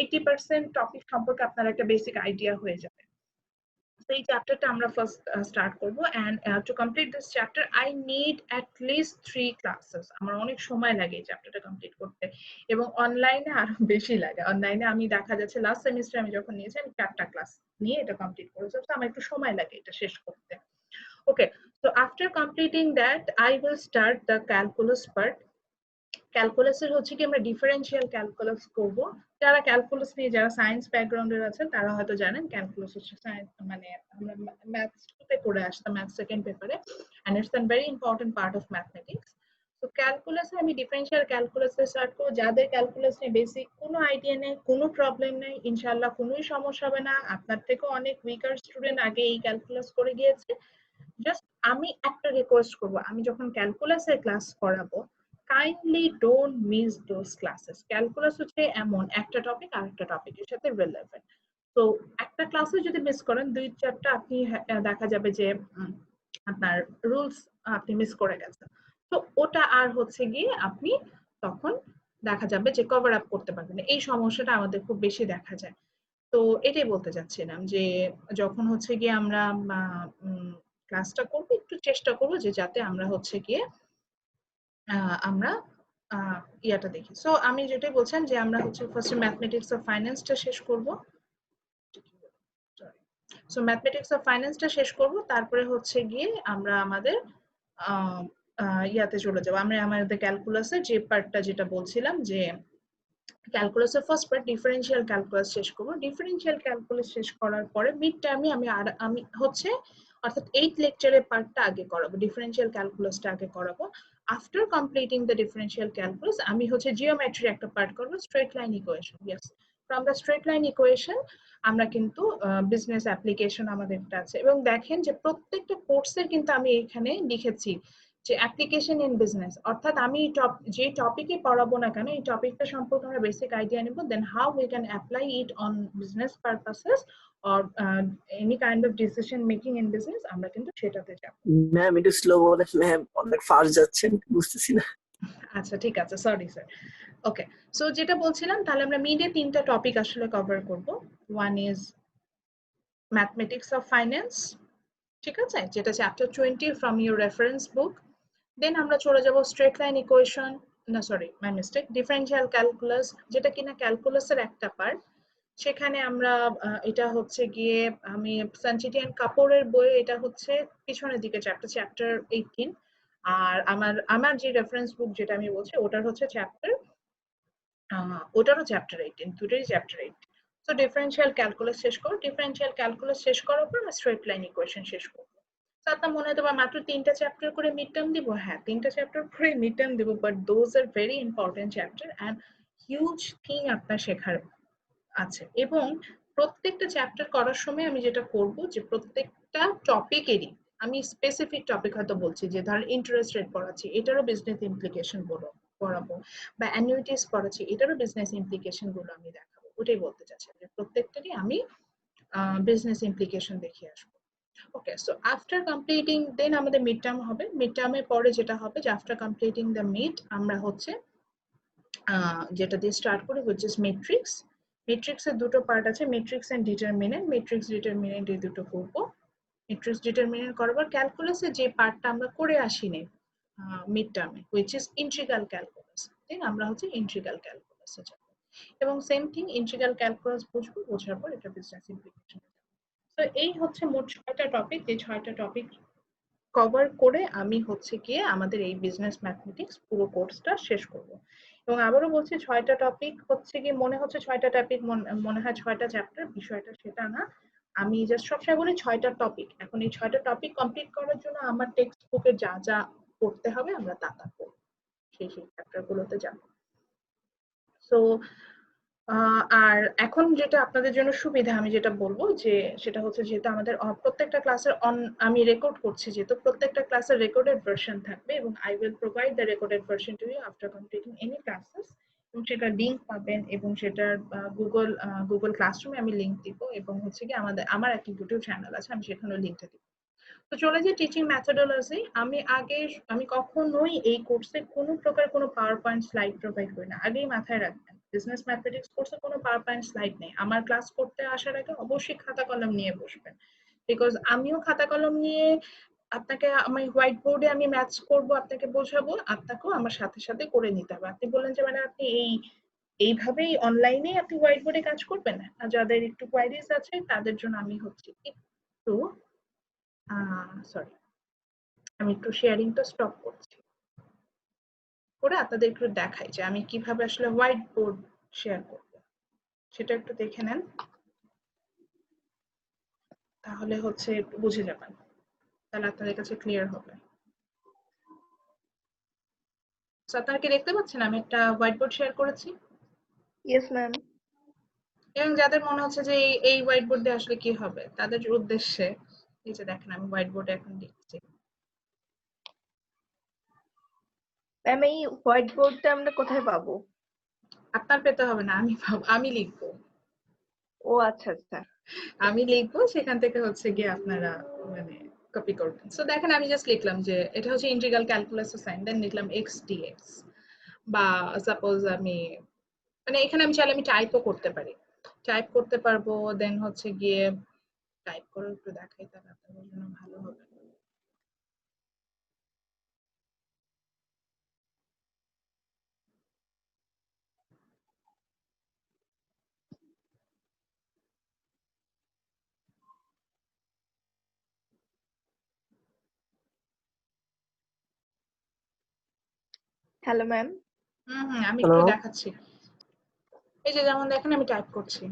80% টপিক সম্পর্কে আপনার একটা বেসিক আইডিয়া হয়ে যাবে। এই চ্যাপ্টারটা আমরা ফার্স্ট স্টার্ট করব, and to complete this chapter I need at least 3 classes. আমার অনেক সময় লাগে এই চ্যাপ্টারটা কমপ্লিট করতে, এবং অনলাইনে আরো বেশি লাগে। অনলাইনে আমি দেখা যাচ্ছে লাস্ট সেমিস্টার আমি যখন নিয়েছি আমি 4টা ক্লাস নিয়ে এটা কমপ্লিট করেছি, তো আমার একটু সময় লাগে এটা শেষ করতে। ওকে, so after completing that I will start the calculus part. ক্যালকুলাসের হচ্ছে কি আমরা ডিফারেন্সিয়াল ক্যালকুলাস করব। যারা ক্যালকুলাস নিয়ে যারা সায়েন্স ব্যাকগ্রাউন্ডের আছেন তারা হয়তো জানেন ক্যালকুলাস হচ্ছে সায়েন্স, মানে আমরা ম্যাথস টুতে করে আসতাম ম্যাথস সেকেন্ড পেপারে, and it's a very important part of mathematics. তো ক্যালকুলাসে আমি ডিফারেন্সিয়াল ক্যালকুলাসে স্টার্ট করব। যাদের ক্যালকুলাস নিয়ে বেসিক কোনো আইডিয়া নেই, কোনো প্রবলেম নেই, ইনশাআল্লাহ কোনোই সমস্যা হবে না। আপনার থেকে অনেক উইকার স্টুডেন্ট আগে এই ক্যালকুলাস করে গিয়েছে। জাস্ট আমি একটা রিকোয়েস্ট করব, আমি যখন ক্যালকুলাসের ক্লাস করাবো kindly don't miss those classes. Calculus হচ্ছে এমন একটা টপিক আরেকটা টপিকের সাথে রিলেভেন্ট, তো একটা ক্লাসে যদি মিস করেন 2 চ্যাপ্টার আপনি দেখা যাবে যে আপনার রুলস আপনি মিস করে গেছেন, তো ওটা আর হচ্ছে গিয়ে আপনি তখন দেখা যাবে যে কভার আপ করতে পারবেন না। এই সমস্যাটা আমাদের খুব বেশি দেখা যায়। তো এটাই বলতে চাচ্ছিলাম যে যখন হচ্ছে গিয়ে আমরা ক্লাসটা করবো একটু চেষ্টা করবো যে যাতে আমরা হচ্ছে গিয়ে আমরা ইয়াটা দেখি। সো আমি যেটাই বলছিলাম যে আমরা হচ্ছে ফার্স্টে ম্যাথমেটিক্স অফ ফাইন্যান্সটা শেষ করব। সো ম্যাথমেটিক্স অফ ফাইন্যান্সটা শেষ করব, তারপরে হচ্ছে গিয়ে আমরা আমাদের ইয়াতে চলে যাবো। আমরা আমাদের ক্যালকুলাসের যে পার্টটা যেটা বলছিলাম যে ক্যালকুলাসের ফার্স্ট পার্ট ডিফারেনশিয়াল ক্যালকুলাস শেষ করবো। ডিফারেনশিয়াল ক্যালকুলাস শেষ করার পরে মিড টার্মে আমি হচ্ছে অর্থাৎ 8 লেকচারের পার্টটা আগে করাবো, ডিফারেনশিয়াল ক্যালকুলাসটা আগে করাবো। After completing the differential calculus আমি হচ্ছে জিওমেট্রি একটা পার্ট করবো, straight line equation. Yes, from the straight line equation আমরা কিন্তু বিজনেস অ্যাপ্লিকেশন আমাদের একটা আছে। এবং দেখেন যে প্রত্যেকটা কোর্সের কিন্তু আমি এখানে লিখেছি যে অ্যাপ্লিকেশন ইন বিজনেস, অর্থাৎ আমি যে টপিকে পড়াবো না কেন এই টপিকটা সম্পর্কে আমরা বেসিক আইডিয়া নেব, then how we can apply it on business purposes or any kind of decision making in business, আমরা কিন্তু সেটাতে যাব। ম্যাম একটু স্লো বলে, ম্যাম অনেক ফাস্ট যাচ্ছেন, বুঝতেছি না। আচ্ছা ঠিক আছে, সরি স্যার। ওকে, সো যেটা বলছিলাম তাহলে আমরা মিডে 3টা টপিক আসলে কভার করব। One is mathematics of finance, ঠিক আছে, যেটা chapter 20 from your reference book. Then আমরা চলে যাব স্ট্রেট লাইন ইকুয়েশন, না sorry my mistake, differential calculus, যেটা কিনা ক্যালকুলাসের একটা পার্ট। সেখানে আমরা এটা হচ্ছে গিয়ে আমি সঞ্চিতি এন্ড কাপুরের বইয়ে এটা হচ্ছে পিছনের দিকে চ্যাপ্টার 18, আর আমার যে রেফারেন্স বুক যেটা আমি বলছি ওটারও চ্যাপ্টার 18, দুটোই চ্যাপ্টার 18। সো ডিফারেনশিয়াল ক্যালকুলাস শেষ করো, ডিফারেনশিয়াল ক্যালকুলাস শেষ করার পর আমরা স্ট্রেট লাইন ইকুয়েশন শেষ করবো। আপনার মনে হতে পারে মাত্র 3টা চ্যাপ্টার করে মিড টার্ম দিব, হ্যাঁ 3টা চ্যাপ্টার করে মিড টার্ম দিব, but those are very important chapter and huge thing আপনার শেখার আছে। এবং প্রত্যেকটা চ্যাপ্টার করার সময় আমি যেটা করব যে প্রত্যেকটা টপিকেরই আমি স্পেসিফিক টপিক হয়তো বলছি যে ধর ইন্টারেস্ট রেট পড়াচ্ছি এটারও বিজনেস ইমপ্লিকেশন পড়াবো, বা অ্যানুইটিস পড়াচ্ছি এটারও বিজনেস ইমপ্লিকেশন গুলো আমি দেখাবো। ওটাই বলতে চাচ্ছি যে প্রত্যেকটারই আমি বিজনেস ইমপ্লিকেশন দেখিয়ে আসবো। ওকে, সো আফটার কমপ্লিটিং দেন আমাদের মিড টার্ম হবে। মিড টার্মের পরে যেটা হবে যে আফটার কমপ্লিটিং দ্য মিড আমরা হচ্ছে যেটা দিয়ে স্টার্ট করি which is ম্যাট্রিক্স। ম্যাট্রিক্সের দুটো পার্ট আছে, matrix and determinant. Matrix determinant এই দুটো করব। ম্যাট্রিক্স ডিটারমিনেন্ট করবার ক্যালকুলাসে যে পার্টটা আমরা করে আসিনি মিড টার্মে which is ইন্টিগ্রাল ক্যালকুলাস, দেন আমরা হচ্ছে ইন্টিগ্রাল ক্যালকুলাসে যাব এবং সেম থিং ইন্টিগ্রাল ক্যালকুলাস বুঝবো, বোঝার পর এটা বিজনেস ইমপ্লিকেশন। তো এই হচ্ছে মোট 6টা টপিক, যে 6টা টপিক কভার করে আমি হচ্ছে গিয়ে আমাদের এই বিজনেস ম্যাথমেটিক্স পুরো কোর্সটা শেষ করব। এবং আবারও বলছি 6টা টপিক হচ্ছে গিয়ে মনে হচ্ছে 6টা টপিক, মনে হয় 6টা চ্যাপ্টার, বিষয়টা সেটা না। আমি জাস্ট সবসময় বলি 6টা টপিক। এখন এই 6টা টপিক কমপ্লিট করার জন্য আমার টেক্সট বুকে যা যা পড়তে হবে আমরা তা তা করব, সেই চ্যাপ্টার গুলোতে যাব। সো আর এখন যেটা আপনাদের জন্য সুবিধা আমি যেটা বলবো যে সেটা হচ্ছে যেহেতু আমাদের প্রত্যেকটা ক্লাসের আমি রেকর্ড করছি, যেহেতু প্রত্যেকটা ক্লাসের রেকর্ডেড ভার্সন থাকবে এবং I will provide the recorded version to you after completing any classes, এবং সেটার লিঙ্ক পাবেন এবং সেটার গুগল ক্লাসরুমে আমি লিঙ্ক দিব, এবং হচ্ছে কি আমার একটা ইউটিউব চ্যানেল আছে আমি সেখানেও লিঙ্কটা দিব। তো চলে যাই টিচিং মেথোডোলজি। আমি কখনোই এই কোর্সে কোনো প্রকার কোনো পাওয়ার পয়েন্ট স্লাইড প্রোভাইড করি না, আগেই মাথায় রাখবেন। বিজনেস ম্যাথমেটিক্স কোর্সে কোনো পাওয়ার পয়েন্ট স্লাইড নেই। আমার ক্লাস করতে আসার আগে অবশ্যই খাতা কলম নিয়ে বসবেন, বিকজ আমিও খাতা কলম নিয়ে আপনাকে আমি হোয়াইট বোর্ডে আমি ম্যাথস করব, আপনাকে বোঝাবো, আপনাকেও আমার সাথে সাথে করে নিতে হবে। আপনি বললেন যে মানে আপনি এইভাবেই অনলাইনে আপনি হোয়াইট বোর্ডে কাজ করবেন না। আর যাদের একটু কোয়ারিজ আছে তাদের জন্য আমি হচ্ছে একটু সরি, আমি একটু শেয়ারিংটা স্টপ করছি, করে আপনাদের একটু দেখাই যে আমি কিভাবে আসলে হোয়াইট বোর্ড শেয়ার করব, সেটা একটু দেখে নেন, তাহলে হচ্ছে একটু বুঝে যাবেন, তাহলে আপনাদের কাছে ক্লিয়ার হবে। আপনারা কি দেখতে পাচ্ছেন আমি একটা হোয়াইট বোর্ড শেয়ার করেছি? Yes ma'am. এবং যাদের মনে হচ্ছে যে এই হোয়াইট বোর্ড দিয়ে আসলে কি হবে তাদের উদ্দেশ্যে এই যে দেখেন আমি হোয়াইট বোর্ডে এখন লিখছি। ম্যাম এই হোয়াইট বোর্ডটা আমরা কোথায় পাবো? আপনার পেতে হবে না, আমি লিখবো। ও আচ্ছা আচ্ছা। আমি লিখবো, সেখান থেকে হচ্ছে গিয়ে আপনারা মানে কপি করবেন। সো দেখেন আমি জাস্ট লিখলাম যে এটা হচ্ছে ইন্টিগ্রাল ক্যালকুলাস সাইন, দেন লিখলাম x dx, বা সাপোজ আমি মানে এখানে আমি চাইলে আমি টাইপও করতে পারি, টাইপ করতে পারবো। দেন হচ্ছে গিয়ে টাইপ করে একটু দেখাই তাহলে আপনাদের জন্য ভালো হবে। Hello ma'am. আমি হ্যালো। একটু দেখাচ্ছি। এই যে যেমন দেখেন আমি টাইপ করছি।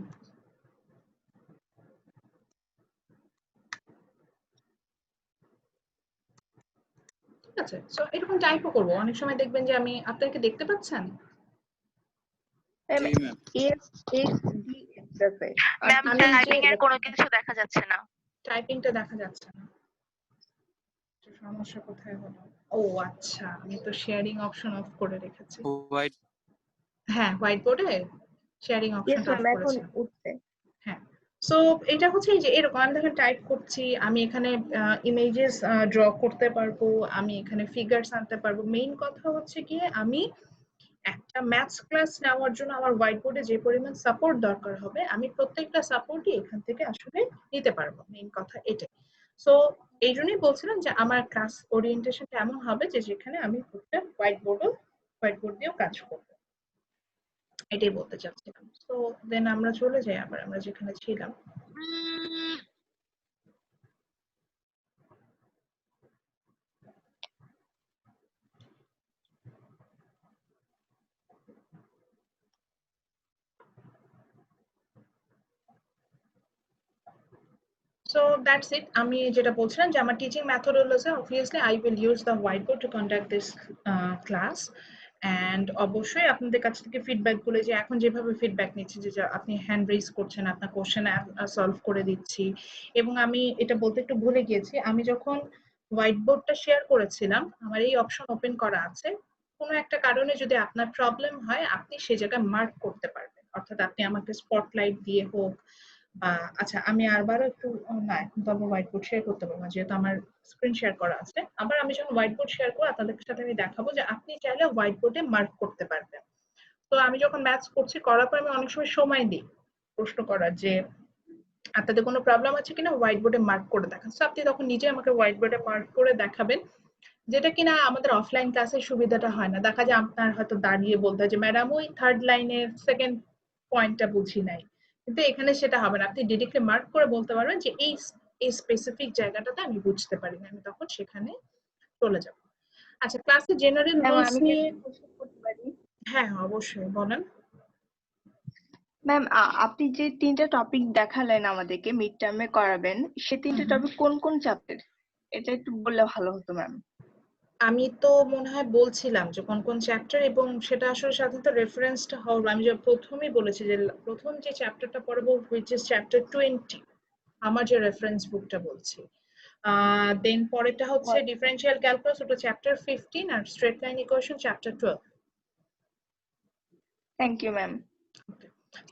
ঠিক আছে, সো এরকম টাইপও করবো। অনেক সময় দেখবেন যে আমি আপনাকে দেখতে পাচ্ছেন। ম্যাম জি ম্যাম। এস এক্স ডি আছে। ম্যাম আমি যে টাইপিং এর কোনো কিছু দেখা যাচ্ছে না। টাইপিংটা দেখা যাচ্ছে না, সমস্যা কোথায় হলো? ও আচ্ছা, আমি তো শেয়ারিং অপশন অফ করে রেখেছি। হোয়াইট হ্যাঁ, হোয়াইট বোর্ডে শেয়ারিং ইয়েস অপশনটা অফ ম্যাম, এখন করেছিলাম। উঠছে। হ্যাঁ, সো এটা হচ্ছে এই যে এরকম আমি দেখেন টাইপ করছি, আমি এখানে ইমেজেস ড্র করতে পারবো, আমি এখানে ফিগারস আনতে পারবো। মেইন কথা হচ্ছে গিয়ে আমি একটা ম্যাথস ক্লাস নেওয়ার জন্য আমার হোয়াইট বোর্ডে যে পরিমাণ সাপোর্ট দরকার হবে, আমি প্রত্যেকটা সাপোর্টই এখান থেকে আসলে নিতে পারবো। মেইন কথা এটাই। সো এই জন্যই বলছিলাম যে আমার ক্লাস ওরিয়েন্টেশনটা এমন হবে যে যেখানে আমি হোয়াইট বোর্ড দিয়েও কাজ করবো, এটাই বলতে চাচ্ছিলাম। সো দেন আমরা চলে যাই আবার আমরা যেখানে ছিলাম। So that's it. আমি যেটা বলছিলাম যে আমার teaching methodology, obviously I will use the whiteboard to conduct this class, and অবশ্যই আপনাদের কাছ থেকে ফিডব্যাক গুলো যে এখন যেভাবে ফিডব্যাক নিচ্ছি যে আপনি হ্যান্ড রেজ করছেন, আপনার কোশ্চেন সলভ করে দিচ্ছি। এবং আমি এটা বলতে একটু ভুলে গিয়েছি, আমি যখন হোয়াইট বোর্ডটা শেয়ার করেছিলাম আমার এই অপশন ওপেন করা আছে। কোনো একটা কারণে যদি আপনার প্রবলেম হয় আপনি সে জায়গায় মার্ক করতে পারবেন, অর্থাৎ আপনি আমাকে স্পটলাইট দিয়ে হোক বা আচ্ছা আমি আবারও একটু না এখন তো আমি হোয়াইট বোর্ড শেয়ার করতে পারবো না যেহেতু আমার স্ক্রিন শেয়ার করা আছে। আবার আমি যখন হোয়াইট বোর্ড শেয়ার করবো আপনাদের সাথে আমি দেখাবো যে আপনি চাইলে হোয়াইট বোর্ডে মার্ক করতে পারবেন। তো আমি যখন ম্যাথস করছি করার পর আমি অনেক সময় দিই প্রশ্ন করার যে আপনাদের কোনো প্রবলেম আছে কিনা হোয়াইট বোর্ডে মার্ক করে দেখান। তো আপনি তখন নিজে আমাকে হোয়াইট বোর্ডে মার্ক করে দেখাবেন, যেটা কিনা আমাদের অফলাইন ক্লাসের সুবিধাটা হয় না। দেখা যায় আপনার হয়তো দাঁড়িয়ে বলতে হয় যে ম্যাডাম ওই থার্ড লাইনের সেকেন্ড পয়েন্টটা বুঝি নাই, কিন্তু এখানে সেটা হবে না। আপনি ডিরেক্টলি মার্ক করে বলতে পারবেন যে এই স্পেসিফিক জায়গাটাতে আমি বুঝতে পারিনি, আমি তখন সেখানে চলে যাব। আচ্ছা, ক্লাসে জেনারেল ম্যাম রুলস আমি কি নিয়ে। একটা কোশ্চেন করতে পারি? হ্যাঁ হ্যাঁ অবশ্যই বলেন। ম্যাম আপনি যে 3টা টপিক দেখালেন আমাদেরকে মিড টার্মে করাবেন, সে 3টে টপিক কোন কোন চ্যাপ্টার? এটা একটু বললে ভালো হতো ম্যাম। আমি তো মনে হয় বলছিলাম যে কোন কোন চ্যাপ্টার, এবং সেটা আসলে সাধারণত রেফারেন্সটা হবে। আমি যে প্রথমেই বলেছি যে প্রথম যে চ্যাপ্টারটা পড়বো হুইচ ইজ চ্যাপ্টার 20, আমার যে রেফারেন্স বুকটা বলছি। দেন পরেরটা হচ্ছে ডিফারেন্সিয়াল ক্যালকুলাস, ওটা চ্যাপ্টার 15, আর straight line equation chapter 12। Thank you ma'am.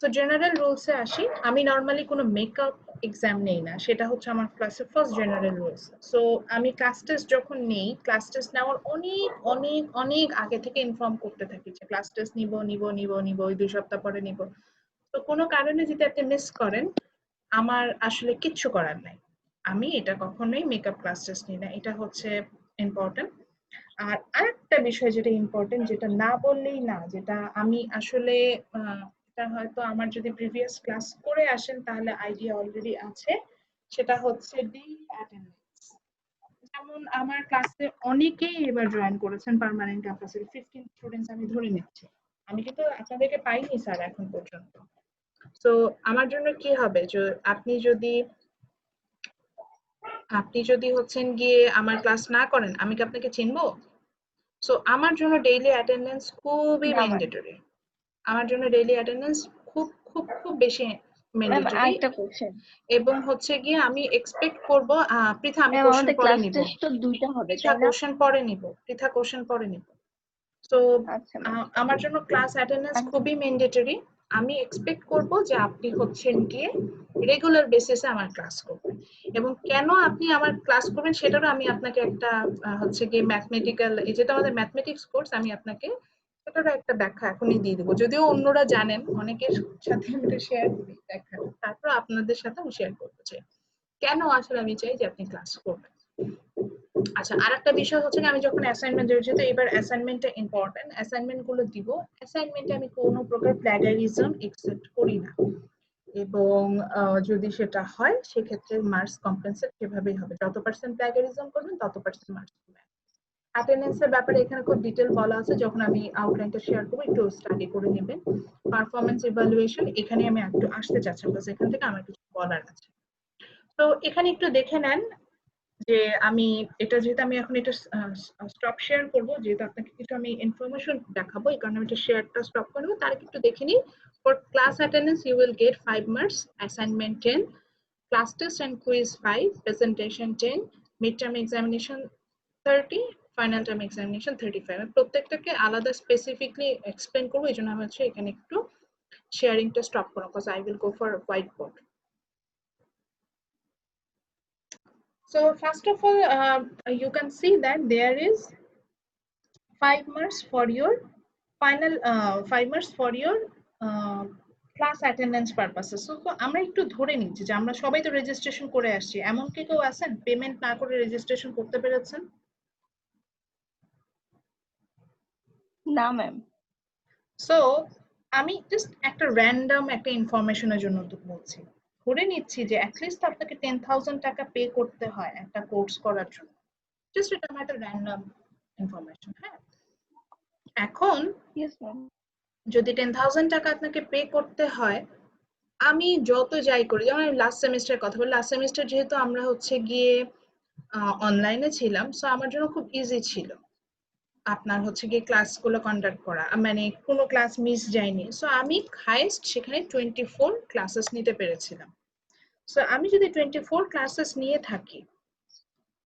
তো জেনারেল রুলসে আসি। আমি নর্মালি কোনো মেকআপ এক্সাম নেই না, সেটা হচ্ছে আমার ক্লাসের ফার্স্ট জেনারেল রুলস। সো আমি ক্লাস টেস্ট যখন নেই, ক্লাস টেস্ট নেওয়ার অনেক অনেক অনেক আগে থেকে ইনফর্ম করতে থাকি যে ক্লাস টেস্ট নিব ওই 2 সপ্তাহ পরে নিব। তো কোনো কারণে যদি আপনি মিস করেন আমার আসলে কিচ্ছু করার নাই, আমি এটা কখনোই মেকআপ ক্লাস টেস্ট নিই না, এটা হচ্ছে ইম্পর্টেন্ট। আর আরেকটা বিষয় যেটা ইম্পর্টেন্ট, যেটা না বললেই না, যেটা আমি আসলে এটা হয়তো আমার যদি প্রিভিয়াস ক্লাস করে আসেন তাহলে আইডিয়া অলরেডি আছে, সেটা হচ্ছে ডেইলি অ্যাটেন্ডেন্স। যেমন আমার ক্লাসে অনেকেই এবার জয়েন করেছেন পার্মানেন্ট ক্যাম্পাসে, 15 স্টুডেন্টস আমি ধরে নিচ্ছি। আমি কিন্তু আপনাদেরকে পাইনি স্যার এখন পর্যন্ত। তো আমার জন্য কি হবে যে আপনি যদি হচ্ছেন গিয়ে আমার ক্লাস না করেন আমি কি আপনাকে চিনবো? সো আমার জন্য ডেইলি অ্যাটেন্ডেন্স খুবই ম্যান্ডেটরি। আমার জন্য ডেইলি অ্যাটেন্ডেন্স খুব খুব খুব বেশি ম্যাম ম্যান্ডেটরি। আরেকটা কোশ্চেন। এবং হচ্ছে গিয়ে আমি এক্সপেক্ট করব পৃথা আমি ম্যাম কোশ্চেন আমাদের পরে ক্লাস নিব, টেস্ট তো 2টা হবে পৃথা তাই না? কোশ্চেন পরে নিব, পৃথা কোশ্চেন পরে নিব। সো আচ্ছা ম্যাম। আমার জন্য ক্লাস অ্যাটেন্ডেন্স খুবই ম্যান্ডেটরি। আমি এক্সপেক্ট করব যে আপনি হচ্ছেন গিয়ে রেগুলার বেসিসে আমার ক্লাস করবেন, এবং কেন আপনি আমার ক্লাস করবেন সেটারও আমি আপনাকে একটা হচ্ছে গিয়ে ম্যাথমেটিক্যাল, এই যেটা আমাদের ম্যাথমেটিক্স কোর্স, আমি আপনাকে সেটারও একটা ব্যাখ্যা এখনই দিয়ে দেবো, যদিও অন্যরা জানেন, অনেকের সাথে আমি এটা শেয়ার করি ব্যাখ্যা, তারপর আপনাদের সাথে আমি শেয়ার করতে চাই কেন আসলে আমি চাই যে আপনি ক্লাস করবেন। আচ্ছা, আরেকটা বিষয় হচ্ছে আমি যখন অ্যাসাইনমেন্ট দেব, যেহেতু এবার অ্যাসাইনমেন্টটা ইম্পর্টেন্ট, অ্যাসাইনমেন্ট গুলো দিব, অ্যাসাইনমেন্টে আমি কোনো প্রকার প্ল্যাগারিজম একসেপ্ট করি না, এবং যদি সেটা হয় সেক্ষেত্রে মার্কস কম্পেনসেট সেভাবেই হবে, যত পার্সেন্ট প্ল্যাগারিজম করবেন তত পার্সেন্ট মার্কস পাবেন। অ্যাটেন্ডেন্সের ব্যাপারে এখানে খুব ডিটেল বলা আছে, যখন আমি আউটলাইনটা শেয়ার করবো একটু স্টাডি করে নেবেন। পারফরমেন্স ইভালুয়েশন এখানে আমি একটু আসতে চাচ্ছি, বিকজ এখান থেকে আমার কিছু বলার আছে। তো এখানে একটু দেখে নেন যে আমি এটা, যেহেতু আমি এখন এটা স্টপ শেয়ার করবো, যেহেতু আপনাকে কিছু আমি ইনফরমেশন দেখাবো, এই কারণে আমি এটা শেয়ারটা স্টপ করে নেবো। তার একটু দেখে নিই। For class attendance you will get 5 marks, assignment 10, class test and quiz 5, presentation 10, mid term examination 30, final term examination 35। আমি প্রত্যেকটাকে আলাদা স্পেসিফিকলি এক্সপ্লেন করবো, এই জন্য আমি হচ্ছে এখানে একটু শেয়ারিংটা স্টপ করবো, because I will go for white board. So first of all, you can see that there is 5 marks for your final 5 marks for your class attendance purposes. So আমরা একটু ধরে নিচ্ছি যে আমরা সবাই তো রেজিস্ট্রেশন করে আসছি, এমন কি কেউ আছেন পেমেন্ট না করে রেজিস্ট্রেশন করতে পেরেছেন? না ম্যাম। সো আমি জাস্ট একটা র্যান্ডম একটা ইনফরমেশনের জন্য তো বলছি, ধরে নিচ্ছি যে অ্যাটলিস্ট আপনাকে 10,000 টাকা পে করতে হয় একটা কোর্স করার জন্য, জাস্ট এটা আমার একটা র্যান্ডম ইনফরমেশন। হ্যাঁ, এখন ইয়েস ম্যাম। যদি 10,000 টাকা আপনাকে পে করতে হয়, আমি যত যাই করি, যেমন আমি লাস্ট সেমিস্টারের কথা বলি, লাস্ট সেমিস্টার যেহেতু আমরা হচ্ছে গিয়ে অনলাইনে ছিলাম, সো আমার জন্য খুব ইজি ছিল আপনার হচ্ছে গিয়ে ক্লাসগুলো কন্ডাক্ট করা, মানে কোনো ক্লাস মিস যায়নি। সো আমি হাইয়েস্ট সেখানে 24 ক্লাসেস নিতে পেরেছিলাম। সো আমি যদি 24 ক্লাসেস নিয়ে থাকি,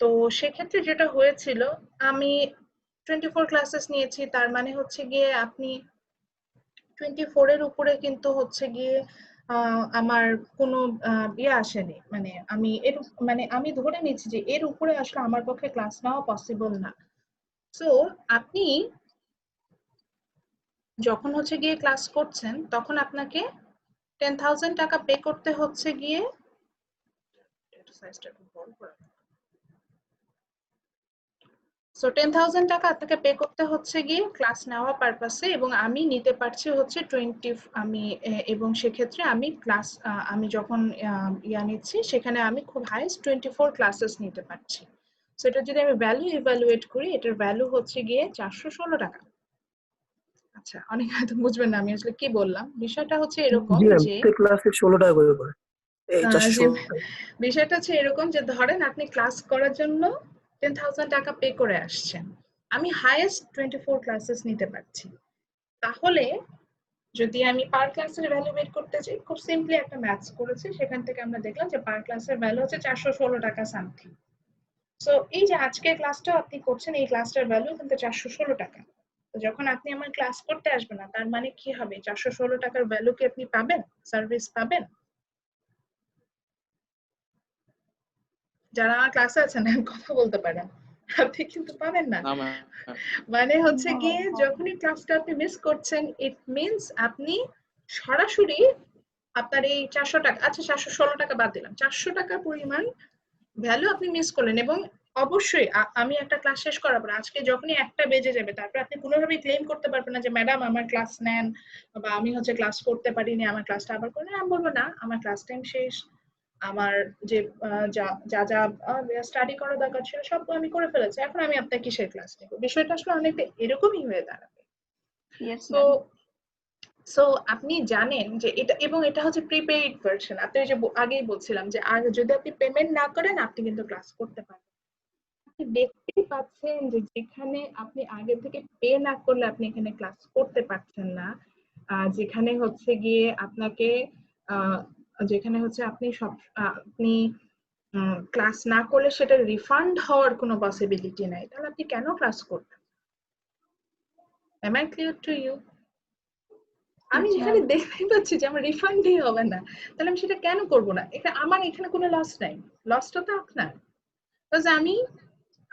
তো সেক্ষেত্রে যেটা হয়েছিল, আমি 24 ক্লাসেস নিয়েছি, তার মানে হচ্ছে গিয়ে আপনি 24 এর উপরে কিন্তু হচ্ছে গিয়ে আমার কোনো ইয়ে আসেনি, মানে আমি ধরে নিচ্ছি যে এর উপরে আসলে আমার পক্ষে ক্লাস নেওয়া পসিবল না। সো আপনি যখন হচ্ছে গিয়ে ক্লাস করছেন, তখন আপনাকে 10,000 টাকা পে করতে হচ্ছে গিয়ে, সো 10,000 টাকা আপনাকে পে করতে হচ্ছে গিয়ে ক্লাস নেওয়া পারপাসে, এবং আমি নিতে পারছি হচ্ছে 20, এবং সেক্ষেত্রে আমি ক্লাস আমি যখন নিচ্ছি সেখানে আমি খুব হাইস্ট 24 ক্লাসেস নিতে পারছি। সো এটা যদি আমি ভ্যালু ইভ্যালুয়েট করি, এটার ভ্যালু হচ্ছে গিয়ে 416 টাকা। আচ্ছা, অনেক হয়তো বুঝবেন না আমি আসলে কি বললাম। বিষয়টা হচ্ছে এরকম যে ক্লাসে 16 টাকা করে পড়ে এই 416 বিষয়টা হচ্ছে এরকম যে ধরেন আপনি ক্লাস করার জন্য 10,000 টাকা পে করে আসছেন, আমি হাইয়েস্ট 24 ক্লাসেস নিতে পারছি। তাহলে যদি আমি পার ক্লাসের ভ্যালু বের করতে চাই, খুব সিম্পলি একটা ম্যাথস করেছি, সেখান থেকে আমরা দেখলাম যে পার ক্লাসের ভ্যালু হচ্ছে 416 টাকা সামথিং। সো এই যে আজকের ক্লাসটা আপনি করছেন, এই ক্লাসটার ভ্যালু কিন্তু 416 টাকা। তো যখন আপনি আমার ক্লাস করতে আসবেন না, তার মানে কি হবে, 416 টাকার ভ্যালু কি আপনি পাবেন, সার্ভিস পাবেন? যারা আমার ক্লাসে আছেন কথা বলতে পারেন, আপনি কিন্তু পাবেন না। মানে হচ্ছে গিয়ে যখনই ক্লাসটা আপনি মিস করছেন, ইট মিনস আপনি সরাসরি আপনার এই 400 টাকা, আচ্ছা 416 টাকা বাদ দিলাম, 400 টাকা পরিমাণ ভ্যালু আপনি মিস করলেন। এবং অবশ্যই আমি একটা ক্লাস শেষ করার পর আজকে যখনই 1টা বেজে যাবে, তারপর আপনি কোনোভাবেই ক্লেম করতে পারবেন না যে ম্যাডাম আমার ক্লাস নেন, বা আমি হচ্ছে ক্লাস করতে পারিনি, আমার ক্লাসটা আবার করেন। আমি বলবো না, আমার ক্লাস টাইম শেষ, আমার যে যা যা স্টাডি করা দরকার ছিল সব আমি করে ফেলেছি, এখন আমি আপনাকে কিসের ক্লাস নেব। বিষয়টা আসলে অনেকটা এরকমই হয়ে দাঁড়াবে। সো আপনি জানেন যে এটা, এবং এটা হচ্ছে প্রিপেইড ভার্সন। আপনি যে আগেই বলছিলাম যে আগে যদি আপনি পেমেন্ট না করেন আপনি কিন্তু ক্লাস করতে পারেন। আপনি দেখতেই পাচ্ছেন যে যেখানে আপনি আগে থেকে পে না করলে আপনি এখানে ক্লাস করতে পারছেন না, যেখানে হচ্ছে গিয়ে আপনাকে যেখানে হচ্ছে আপনি ক্লাস না করলে সেটা রিফান্ড হওয়ার কোনো পসিবিলিটি নাই, তাহলে আপনি কেন ক্লাস করবেন? Am I clear to you? আমি Yes, এখানে ma'am. দেখতেই পাচ্ছি যে আমার রিফান্ডই হবে না, তাহলে আমি সেটা কেন করব না? এটা আমার এখানে কোনো লস নাই, লসটা তো আপনার। বিকজ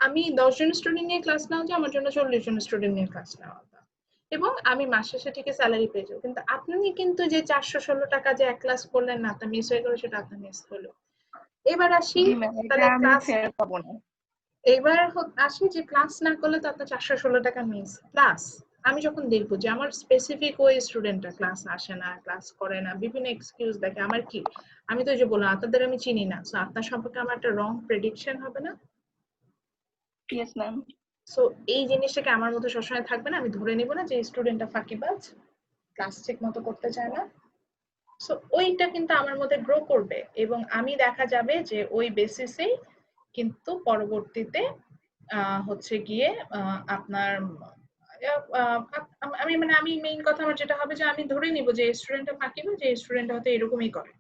আমি 10 জন স্টুডেন্ট নিয়ে ক্লাস নাও যে আমার জন্য 40 জন স্টুডেন্ট নিয়ে ক্লাস নেওয়া হতো। এবং আমি মাস শেষে ঠিকই স্যালারি পেয়ে যাবো, কিন্তু আপনি কিন্তু যে 416 টাকা যে এক ক্লাস করলেন না, আপনার মিস হয়ে গেল, সেটা আপনার মিস হলো। এবার আসি জি ম্যাম, এটা তাহলে আমি ক্লাস, ফেরত পাবো না। এবার আসি যে ক্লাস না করলে তো আপনার 416 টাকা মিস, প্লাস আমি যখন দেখবো যে আমার স্পেসিফিক ওই স্টুডেন্টটা ক্লাস আসে না, ক্লাস করে না, বিভিন্ন এক্সকিউজ দেখে, আমার কি, আমি তো ওই যে বললাম আপনাদের আমি চিনি না, সো আপনার সম্পর্কে আমার একটা রং প্রেডিকশন হবে না। Yes ma'am. সো এই জিনিসটাকে আমার মধ্যে সবসময় থাকবে না, আমি ধরে নিব না যে স্টুডেন্টটা ফাঁকিবাজ, ক্লাস ঠিক মতো করতে চায় না। সো ওইটা কিন্তু আমার মধ্যে গ্রো করবে এবং আমি দেখা যাবে যে ওই বেসিসেই কিন্তু পরবর্তীতে হচ্ছে গিয়ে আপনার আমি মেইন কথা আমার যেটা হবে যে আমি ধরে নিব যে স্টুডেন্টটা ফাঁকিবাজ, যে স্টুডেন্ট হয়তো এরকমই করে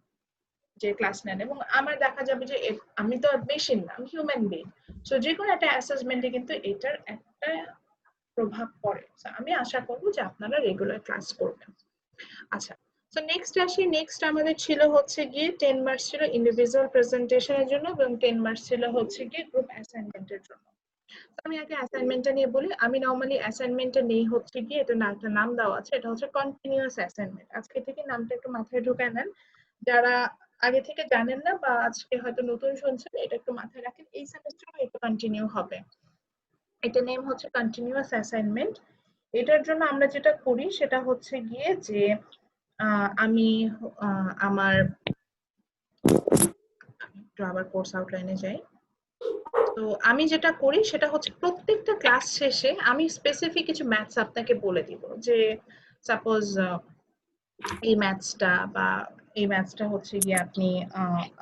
যে ক্লাস নেন, এবং আমার দেখা যাবে যে আমি তো মেশিন না, আমি হিউম্যান বিং। সো যে কোনো একটা অ্যাসেসমেন্টে কিন্তু এটার একটা প্রভাব পড়ে। আমি আশা করব যে আপনারা রেগুলার ক্লাস করবেন। আচ্ছা, তো নেক্সট আসি। নেক্সট আমাদের ছিল হচ্ছে গিয়ে 10 মার্কস ছিল ইন্ডিভিজুয়াল প্রেজেন্টেশনের জন্য এবং 10 মার্কস ছিল হচ্ছে গিয়ে গ্রুপ অ্যাসাইনমেন্টের জন্য। আমি আগে অ্যাসাইনমেন্টটা নিয়ে বলি। আমি নরমালি অ্যাসাইনমেন্টটা নেই হচ্ছে গিয়ে, এটা একটা নাম দেওয়া আছে, এটা হচ্ছে কন্টিনিউয়াস অ্যাসাইনমেন্ট। আজকে থেকে নামটা একটু মাথায় ঢুকায় নেন, যারা আগে থেকে জানেন না বা আজকে হয়তো নতুন শুনছেন, এটা একটু মাথায় রাখেন, এই সেমিস্টারও এটা কন্টিনিউ হবে। এটা নেম হচ্ছে কন্টিনিউয়াস অ্যাসাইনমেন্ট। এটার জন্য আমরা যেটা করি সেটা হচ্ছে গিয়ে যে আমি আমার একটু আবার কোর্স আউটলাইনে যাই। তো আমি যেটা করি সেটা হচ্ছে প্রত্যেকটা ক্লাস শেষে আমি স্পেসিফিক কিছু ম্যাথস আপনাকে বলে দিব, যে সাপোজ এই ম্যাথসটা বা এই ম্যাথসটা হচ্ছে গিয়ে আপনি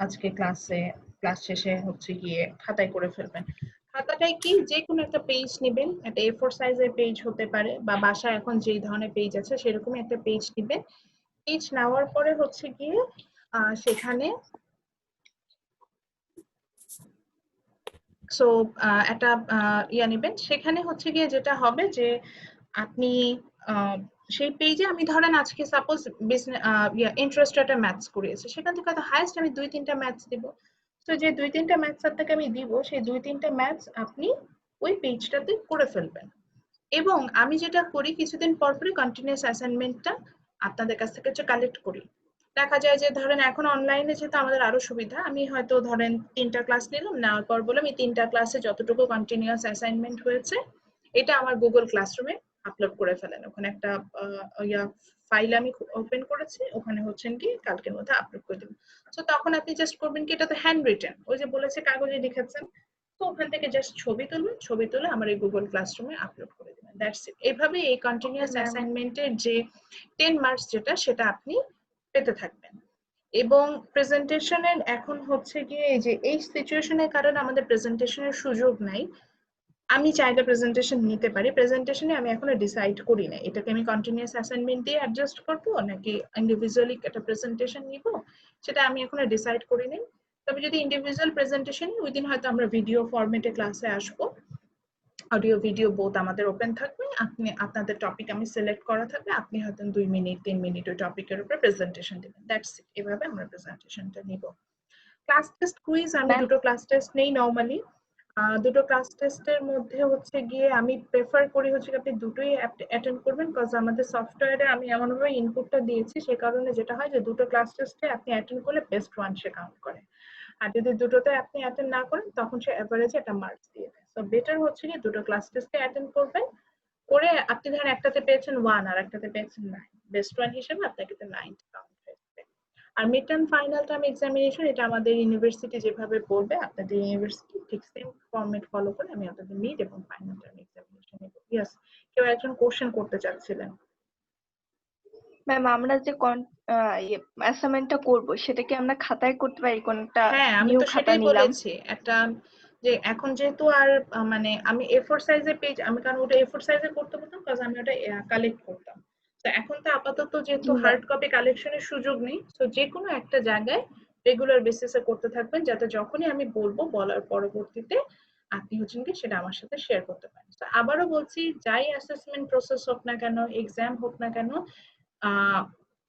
আজকে ক্লাস শেষে হচ্ছে গিয়ে খাতায় করে ফেলবেন। খাতাটায় কি যে কোনো একটা পেজ নেবেন, একটা A4 সাইজের পেজ হতে পারে বা বাসায় এখন যেই ধরনের পেজ আছে সেরকমই একটা পেজ নেবেন। পেজ নেওয়ার পরে হচ্ছে গিয়ে সেখানে সো একটা ইয়া নেবেন, সেখানে হচ্ছে গিয়ে যেটা হবে যে আপনি সেই পেজে আমি ধরেন আজকে সাপোজ ইন্টারেস্ট রেট ম্যাথস করিয়েছে, সেখান থেকে হয়তো হাইয়েস্ট আমি 2-3টা ম্যাথস দিব। তো যে 2-3টা ম্যাথস আপনাকে আমি দিব, সেই 2-3টা ম্যাথস আপনি ওই পেজটাতে করে ফেলবেন। এবং আমি যেটা করি কিছুদিন পর পরই কন্টিনিউয়াস অ্যাসাইনমেন্টটা আপনাদের কাছ থেকে হচ্ছে কালেক্ট করি। দেখা যায় যে ধরেন এখন অনলাইনে যেহেতু আমাদের আরো সুবিধা, আমি হয়তো ধরেন 3টা ক্লাস নিলাম, নেওয়ার পর বললাম এই 3টা ক্লাসে যতটুকু কন্টিনিউয়াস অ্যাসাইনমেন্ট হয়েছে এটা আমার গুগল ক্লাসরুমে আপলোড করে ফেলেন। ওখানে একটা ফাইল আমি ওপেন করেছি, ওখানে হচ্ছেন কি কালকের মধ্যে আপলোড করে দেবেন। তো তখন আপনি জাস্ট করবেন কি, এটা তো হ্যান্ড রিটেন, ওই যে বলেছে কাগজে লিখেছেন, তো ওখান থেকে জাস্ট ছবি তুলবেন, ছবি তুলে আমার এই গুগল ক্লাসরুমে আপলোড করে দিবেন, দ্যাটস ইট। এইভাবে এই কন্টিনিউয়াস ম্যাম, অ্যাসাইনমেন্টের যে 10 মার্কস যেটা সেটা আপনি পেতে থাকবেন। এবং প্রেজেন্টেশনের এখন হচ্ছে গিয়ে এই যে এই সিচুয়েশনের কারণে আমাদের প্রেজেন্টেশনের সুযোগ নাই। আমি চাইলে প্রেজেন্টেশন নিতে পারি, প্রেজেন্টেশনে আমি এখনো ডিসাইড করি না এটাকে আমি কন্টিনিউয়াস অ্যাসাইনমেন্ট দিয়ে অ্যাডজাস্ট করবো নাকি ইন্ডিভিজুয়ালি একটা প্রেজেন্টেশন নিব, সেটা আমি এখনো ডিসাইড করি নাই। তবে যদি ইন্ডিভিজুয়াল প্রেজেন্টেশন ওই দিন হয়তো আমরা ভিডিও ফরম্যাটে ক্লাসে আসবো, অডিও ভিডিও বোথ আমাদের ওপেন থাকবে, আপনি আপনাদের টপিক আমি সিলেক্ট করা থাকবে, আপনি হয়তো 2 মিনিট 3 মিনিট ওই টপিকের উপর প্রেজেন্টেশন দিবেন, দ্যাটস ইট। এভাবে আমরা প্রেজেন্টেশনটা নিব। ক্লাস টেস্ট কুইজ আমি ম্যাম। দুটো ক্লাস টেস্ট নেই নরমালি। দুটো ক্লাস টেস্টের মধ্যে হচ্ছে গিয়ে আমি প্রেফার করি হচ্ছে আপনি দুটোই অ্যাটেন্ড করবেন, কজ আমাদের সফটওয়্যারে আমি এমনভাবে ইনপুটটা দিয়েছি সে কারণে যেটা হয় যে দুটো ক্লাস টেস্টে আপনি অ্যাটেন্ড করলে বেস্ট ওয়ান সে কাউন্ট করে, আর যদি দুটোতে আপনি অ্যাটেন্ড না করেন তখন সে এভারেজে একটা মার্কস দিয়ে দেয়। সো বেটার হচ্ছে কি দুটো ক্লাস টেস্টে অ্যাটেন্ড করবেন, করে আপনি ধরেন একটাতে পেয়েছেন 1 আর একটাতে পেয়েছেন 9, বেস্ট ওয়ান হিসেবে আপনাকে তো 9 কাউন্ট হয়ে। আর mid term final term examination এটা আমাদের ইউনিভার্সিটি যেভাবে বলবে, আপনাদের ইউনিভার্সিটি ঠিক সেম ফরম্যাট ফলো করে আমি আপনাদের মিড এবং ফাইনাল টার্ম এক্সামিনেশন নেব। ইয়েস, কেউ একজন কোশ্চেন করতে চাচ্ছিলেন। ম্যাম, আমরা যে অ্যাসাইনমেন্টটা করব সেটা কি আমরা খাতায় করতে পারি? কোনটা হ্যাঁ, আমি নিউ তো খাতা সেটাই নিলাম? বলেছি একটা, যে এখন যেহেতু আর মানে আমি A4 সাইজের পেজ, আমি কারণ ওটা A4 সাইজে করতে পারতাম কারণ আমি ওটা কালেক্ট করতাম। তো এখন তো আপাতত যেহেতু জি ম্যাম। হার্ড কপি কালেকশনের সুযোগ নেই, তো যে কোনো একটা জায়গায় রেগুলার বেসিসে করতে থাকবেন, যাতে যখনই আমি বলবো বলার পরবর্তীতে আপনি হচ্ছেন কি সেটা আমার সাথে শেয়ার করতে পারেন। তো আবারও বলছি, যাই অ্যাসেসমেন্ট প্রসেস হোক না কেন, এক্সাম হোক না কেন,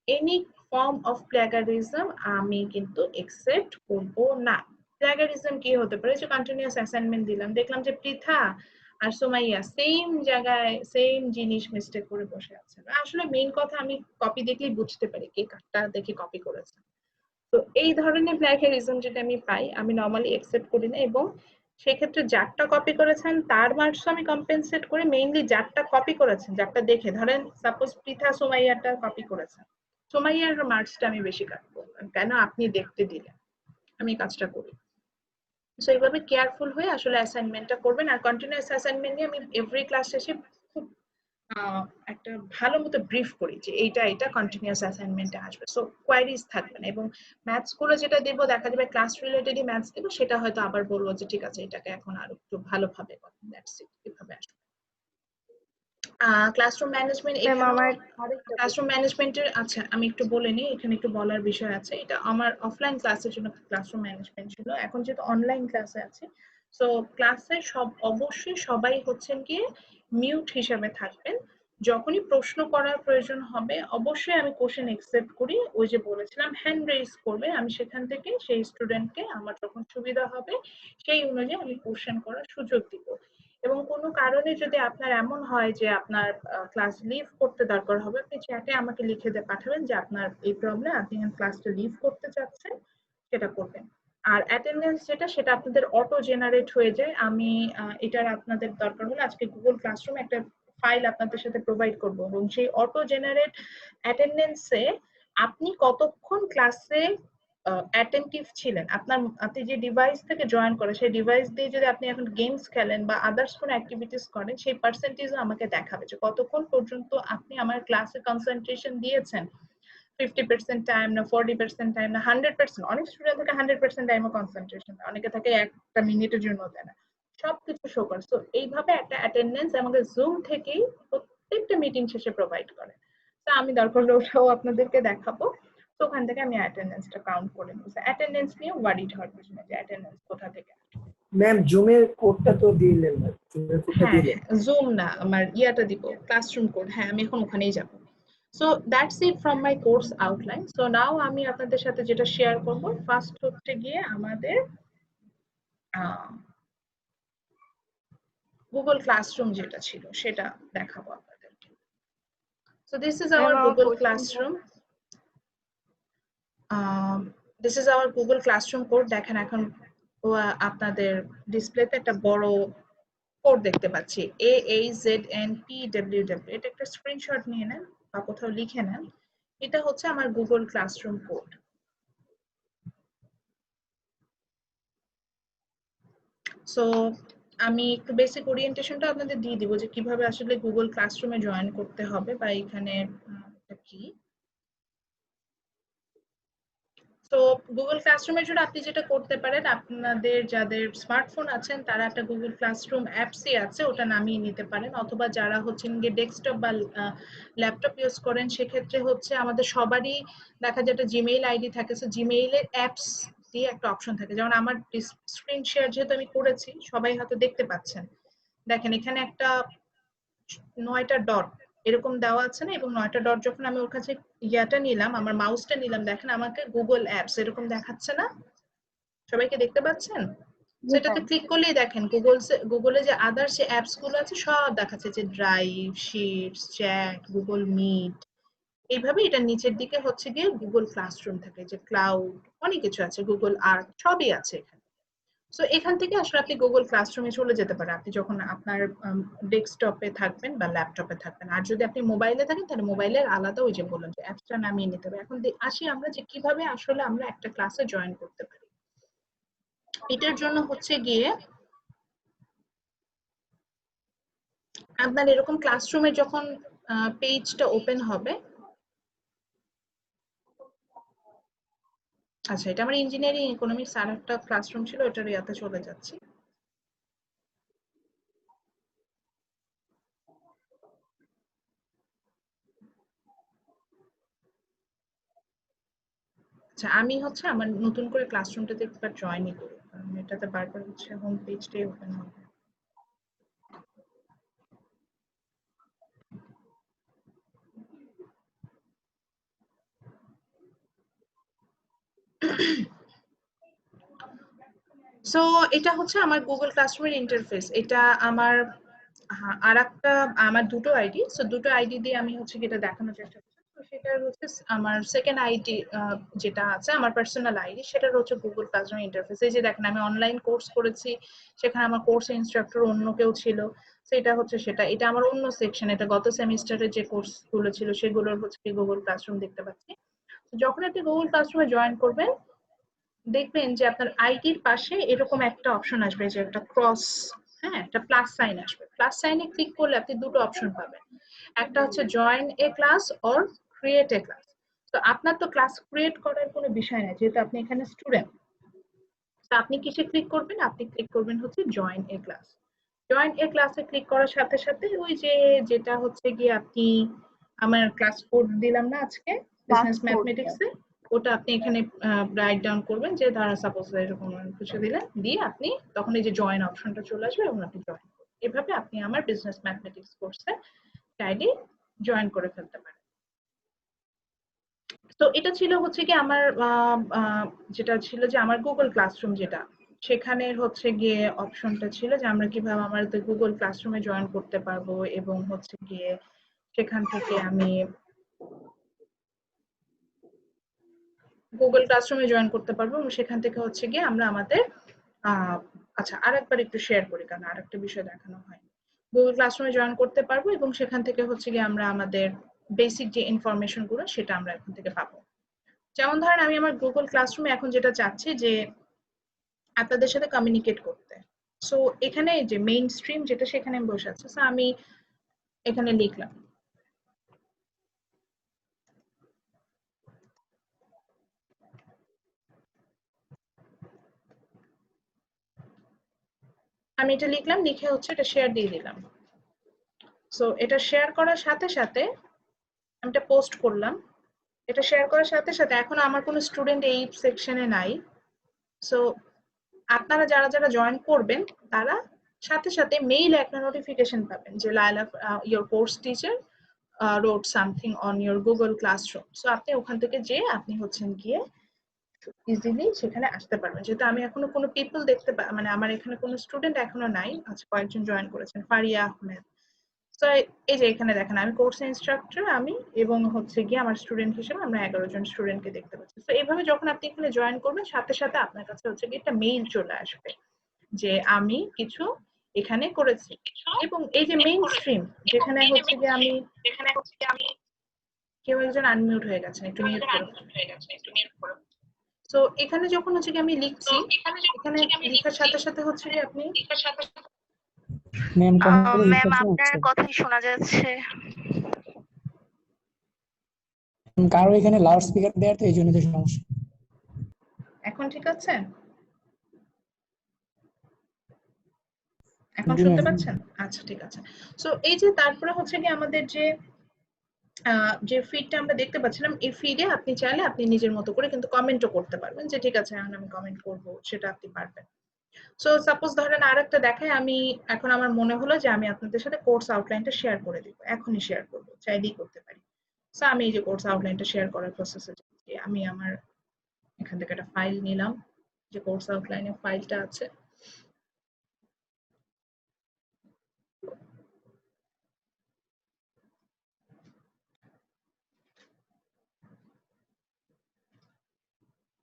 এনি ফর্ম অফ প্লাগারিজম আমি কিন্তু একসেপ্ট করব না। প্লাগারিজম কি হতে পারে, যে কন্টিনিউয়াস অ্যাসাইনমেন্ট দিলাম, দেখলাম যে পৃথা আর সুমাইয়া সেম জায়গায় সেম জিনিস মিস্টেক করে বসে আছে। আসলে মেইন কথা আমি কপি দেখলেই বুঝতে পারি কে কারটা দেখে কপি করেছে। তো এই ধরনের প্লাগারিজম যেটা আমি পাই আমি নরমালি একসেপ্ট করি না, এবং সেক্ষেত্রে যারটা কপি করেছেন তার মার্কস আমি কম্পেনসেট করে মেইনলি যারটা কপি করেছেন, যারটা দেখে, ধরেন সাপোজ পৃথা সুমাইয়াটা কপি করেছেন, সুমাইয়ার মার্কসটা আমি বেশি কাটবো, কেন আপনি দেখতে দিলেন, আমি কাজটা করি। সো এইভাবে কেয়ারফুল হয়ে আসলে অ্যাসাইনমেন্টটা করবেন। আর কন্টিনিউয়াস অ্যাসাইনমেন্ট নিয়ে আমি এভরি ক্লাস শেষে খুব একটা ভালো মতো ব্রিফ করি যে এইটা এটা কন্টিনিউয়াস অ্যাসাইনমেন্টে আসবে, সো কোয়ারিজ থাকবে না। এবং ম্যাথস গুলো যেটা দেবো দেখা যাবে ক্লাস রিলেটেডই ম্যাথস দেবো, সেটা হয়তো আবার বলবো যে ঠিক আছে এটাকে এখন আরো একটু ভালোভাবে করুন, দ্যাটস ইট, এভাবে আসবে। ক্লাসরুম ম্যানেজমেন্ট, ম্যাম এখানে আমার আরেকটা ক্লাসরুম ম্যানেজমেন্টের, আচ্ছা আমি একটু বলে নিই, এখানে একটু বলার বিষয় আছে। এটা আমার অফলাইন ক্লাসের জন্য ক্লাসরুম ম্যানেজমেন্ট ছিল, এখন যেহেতু অনলাইন ক্লাসে আছে, সো ক্লাসে অবশ্যই সবাই হচ্ছেন গিয়ে মিউট হিসেবে থাকবেন। যখনই প্রশ্ন করার প্রয়োজন হবে অবশ্যই আমি কোশ্চেন একসেপ্ট করি, ওই যে বলেছিলাম হ্যান্ড রেইজ করবে, আমি সেখান থেকে সেই স্টুডেন্টকে আমার যখন সুবিধা হবে সেই অনুযায়ী আমি কোশ্চেন করার সুযোগ দিব। এবং কোনো কারণে যদি আপনার এমন হয় যে আপনার ক্লাস লিভ করতে দরকার হবে, আপনি চ্যাটে আমাকে লিখে পাঠাবেন যে আপনার এই প্রবলেম, আপনি ক্লাসটা লিভ করতে চাচ্ছেন, সেটা করবেন। আর অ্যাটেন্ডেন্স যেটা, সেটা আপনাদের অটো জেনারেট হয়ে যায়। আমি এটার আপনাদের দরকার হলে আজকে গুগল ক্লাসরুম একটা ফাইল আপনাদের সাথে প্রোভাইড করব, এবং সেই অটো জেনারেট অ্যাটেন্ডেন্সে আপনি কতক্ষণ ক্লাসে অ্যাটেন্টিভ ছিলেন, আপনি যে ডিভাইস থেকে জয়েন করে সেই ডিভাইস দিয়ে যদি আপনি এখন গেমস খেলেন বা আদার্স কোনো অ্যাক্টিভিটিস করেন, সেই পার্সেন্টেজও আমাকে দেখাবে যে কতক্ষণ পর্যন্ত আপনি আমার ক্লাসে কনসেন্ট্রেশন দিয়েছেন। 50% টাইম না 40% টাইম না 100%, অনেক স্টুডেন্ট থাকে 100% টাইমও কনসেন্ট্রেশন, অনেকে থাকে একটা মিনিটের জন্য দেয় না, সবকিছু শো করে। তো এইভাবে একটা অ্যাটেন্ডেন্স আমাকে জুম থেকেই প্রত্যেকটা মিটিং শেষে প্রোভাইড করে। তো আমি দরকার হলে ওটাও আপনাদেরকে দেখাবো। তো ওখান থেকে আমি অ্যাটেন্ডেন্সটা কাউন্ট করে নিব। অ্যাটেন্ডেন্স নিয়ে ওয়ারিড হওয়ার কিছু না যে অ্যাটেন্ডেন্স কোথা থেকে। ম্যাম জুমের কোডটা তো দিলেন না, জুমের কোডটা হ্যাঁ দিলেন? জুম না, আমার ইয়াটা দিব, ক্লাসরুম কোড, হ্যাঁ আমি এখন ওখানেই যাব। So that's it from my course outline. So now আমি আপনাদের সাথে যেটা শেয়ার করব, ফার্স্ট হচ্ছে গিয়ে আমাদের গুগল ক্লাসরুম যেটা ছিল সেটা দেখাবো আপনাদেরকে। So this is ma'am our আমার গুগল কোশ্চেনটা classroom. This is our Google classroom code. দেখেন এখন আপনাদের ডিসপ্লেতে একটা বড় কোড দেখতে পাচ্ছি, AAZNPWW, এটা একটা স্ক্রিনশট নিয়ে নেন বা কোথাও লিখে নেন। এটা হচ্ছে আমার গুগল ক্লাসরুম কোড। সো আমি একটু বেসিক ওরিয়েন্টেশনটা আপনাদের দিয়ে দিব যে কিভাবে আসলে গুগল ক্লাসরুমে জয়েন করতে হবে বা এখানে কি। তো গুগল ক্লাসরুমের জন্য আপনি যেটা করতে পারেন, আপনাদের যাদের স্মার্টফোন আছেন তারা একটা গুগল ক্লাসরুম অ্যাপসই আছে, ওটা নামিয়ে নিতে পারেন, অথবা যারা হচ্ছেন গিয়ে ডেস্কটপ বা ল্যাপটপ ইউজ করেন সেক্ষেত্রে হচ্ছে আমাদের সবারই দেখা যায় একটা জিমেইল আইডি থাকে, সো জিমেইলের অ্যাপস দিয়ে একটা অপশন থাকে, যেমন আমার স্ক্রিন শেয়ার যেহেতু আমি করেছি সবাই হয়তো দেখতে পাচ্ছেন, দেখেন এখানে একটা 9টা ডট এরকম দেওয়া আছে না, এবং 9টা ডট যখন আমি ওর কাছে ইয়াটা নিলাম, আমার মাউসটা নিলাম, দেখেন আমাকে গুগল অ্যাপস এরকম দেখাচ্ছে না, সবাইকে দেখতে পাচ্ছেন? সেটাতে ক্লিক করলেই দেখেন গুগলে যে আদার যে অ্যাপস গুলো আছে সব দেখাচ্ছে, যে drive, sheets, chat, Google Meet, এইভাবে এটা নিচের দিকে হচ্ছে গিয়ে গুগল ক্লাসরুম থাকে, যে ক্লাউড, অনেক কিছু আছে, গুগল আর্ট, সবই আছে এখানে। সো এখান থেকে আসলে আপনি গুগল ক্লাসরুমে চলে যেতে পারেন আপনি যখন আপনার ডেস্কটপে থাকবেন বা ল্যাপটপে থাকবেন। আর যদি আপনি মোবাইলে থাকেন তাহলে মোবাইলের আলাদা ওই যে বললাম যে অ্যাপসটা নামিয়ে নিতে হবে। এখন আসি আমরা যে কিভাবে আসলে আমরা একটা ক্লাসে জয়েন করতে পারি। এটার জন্য হচ্ছে গিয়ে আপনার এরকম ক্লাসরুমে যখন পেজটা ওপেন হবে, আচ্ছা এটা আমার ইঞ্জিনিয়ারিং ইকোনমিক্স আর একটা ক্লাসরুম ছিল, ওটার ইয়াতে চলে যাচ্ছি। আচ্ছা আমি হচ্ছে আমার নতুন করে ক্লাসরুমটাতে একবার জয়েনই করি, কারণ এটাতে বারবার হচ্ছে হোম পেজটাই ওপেন হবে। সো এটা হচ্ছে আমার গুগল ক্লাসরুমের ইন্টারফেস। এটা আমার আরেকটা আমার দুটো আইডি, সো দুটো আইডি দিয়ে আমি হচ্ছে এটা দেখানোর চেষ্টা করছি। তো সেটা হচ্ছে আমার সেকেন্ড আইডি যেটা আছে আমার পার্সোনাল আইডি, সেটা হচ্ছে গুগল ক্লাসরুম ইন্টারফেস। এই যে দেখেন আমি অনলাইন কোর্স করেছি, সেখানে আমার কোর্স ইনস্ট্রাক্টর অন্য কেউ ছিল, সেটা হচ্ছে সেটা। এটা আমার অন্য সেকশন, এটা গত সেমিস্টারে যে কোর্সগুলো ছিল সেগুলোর হচ্ছে গুগল ক্লাসরুম দেখতে পাচ্ছি। যখন আপনি গুগল ক্লাসরুমে জয়েন করবেন, দেখবেন যে আপনার আইডির পাশে এরকম একটা অপশন আসবে, যে একটা ক্রস, হ্যাঁ, একটা প্লাস সাইন আসবে। প্লাস সাইনে ক্লিক করলে আপনি দুটো অপশন পাবেন, একটা হচ্ছে join A class or create a class. তো আপনার তো ক্লাস ক্রিয়েট করার কোনো বিষয় নাই, যেহেতু আপনি এখানে স্টুডেন্ট। তো আপনি কিসে ক্লিক করবেন? আপনি ক্লিক করবেন হচ্ছে জয়েন এ ক্লাস। জয়েন এ ক্লাসে ক্লিক করার সাথে সাথে ওই যে যেটা হচ্ছে গিয়ে আপনি আমার ক্লাস কোড দিলাম না আজকে বিজনেস ম্যাথমেটিক্স এ, ওটা আপনি এখানে রাইট ডাউন করবেন, যে ধরা সাপোজ এরকম কিছু দিলেন, দিয়ে আপনি তখন এই যে জয়েন অপশনটা চলে আসবে এবং আপনি জয়েন করবেন। এভাবে আপনি আমার বিজনেস ম্যাথমেটিক্স কোর্সে আইডি জয়েন করে ফেলতে পারেন। তো এটা ছিল হচ্ছে কি আমার যেটা ছিল যে আমার গুগল ক্লাসরুম, যেটা সেখানে হচ্ছে গিয়ে অপশনটা ছিল যে আমরা কিভাবে আমাদের গুগল ক্লাসরুমে জয়েন করতে পারবো, এবং হচ্ছে গিয়ে সেখান থেকে আমি গুগল ক্লাসরুমে জয়েন করতে পারবো, এবং সেখান থেকে হচ্ছে গিয়ে আমরা আমাদের আচ্ছা আরেকবার একটু শেয়ার করি, কারণ আরেকটা বিষয় দেখানো হয়। গুগল ক্লাসরুমে জয়েন করতে পারবো এবং সেখান থেকে হচ্ছে গিয়ে আমরা আমাদের বেসিক যে ইনফরমেশন গুলো সেটা আমরা এখান থেকে পাবো। যেমন ধরেন আমি আমার গুগল ক্লাসরুমে এখন যেটা চাচ্ছি যে আপনাদের সাথে কমিউনিকেট করতে। সো এখানে যে মেইন স্ট্রিম যেটা, সেখানে আমি বসে আছি। সো আমি এখানে লিখলাম, আমি এটা লিখলাম, লিখে হচ্ছে এটা শেয়ার দিয়ে দিলাম। সো এটা শেয়ার করার সাথে সাথে আমি এটা পোস্ট করলাম। এটা শেয়ার করার সাথে সাথে এখন আমার কোনো স্টুডেন্ট এই সেকশনে নাই। সো আপনারা যারা যারা জয়েন করবেন তারা সাথে সাথে মেইলে একটা নোটিফিকেশন পাবেন যে Laila your course teacher wrote something on your Google Classroom. So আপনি ওখান থেকে যেয়ে আপনি হচ্ছেন গিয়ে ইজিলি সেখানে আসতে পারবেন। যেহেতু আমি এখনো কোনো পিপল দেখতে মানে আমার এখানে কোনো স্টুডেন্ট এখনো নাই, আচ্ছা কয়েকজন জয়েন করেছেন, ফারিয়া আহমেদ। তো এই যে এখানে দেখেন আমি কোর্স ইনস্ট্রাক্টর, আমি এবং হচ্ছে গিয়ে আমার স্টুডেন্ট হিসেবে আমরা 11 জন স্টুডেন্টকে দেখতে পাচ্ছি। তো এইভাবে যখন আপনি এখানে জয়েন করবেন সাথে সাথে আপনার কাছে হচ্ছে গিয়ে একটা মেইল চলে আসবে যে আমি কিছু এখানে করেছি। এবং এই যে মেইন স্ট্রিম যেখানে হচ্ছে গিয়ে আমি কেউ একজন আনমিউট হয়ে গেছেন, একটু মিউট করুন। সো এখানে যখন হচ্ছে কি আমি লিখছি, এখানে লেখার সাথে সাথে হচ্ছে কি আপনি ম্যাম ম্যাম আপনার কথাই শোনা যাচ্ছে। কারো এখানে লাউড স্পিকার দেওয়ার, তো এই জন্য তো সমস্যা। এখন ঠিক আছে? এখন শুনতে পাচ্ছেন? আচ্ছা ঠিক আছে। সো এই যে তারপরে হচ্ছে কি আমাদের যে ফিডটা আমরা দেখতে পাচ্ছিলাম, এই ফিডে আপনি চাইলে আপনি নিজের মতো করে কিন্তু কমেন্টও করতে পারবেন, যে ঠিক আছে এখন আমি কমেন্ট করব, সেটা আপনি পারবেন। সো সাপোজ ধরেন আরেকটা দেখায়, আমি এখন আমার মনে হলো যে আমি আপনাদের সাথে কোর্স আউটলাইনটা শেয়ার করে দিব, এখনই শেয়ার করব, চাইলেই করতে পারি। সো আমি এই যে কোর্স আউটলাইনটা শেয়ার করার প্রসেসে যাচ্ছি। আমি আমার এখান থেকে একটা ফাইল নিলাম, যে কোর্স আউটলাইনের ফাইলটা আছে।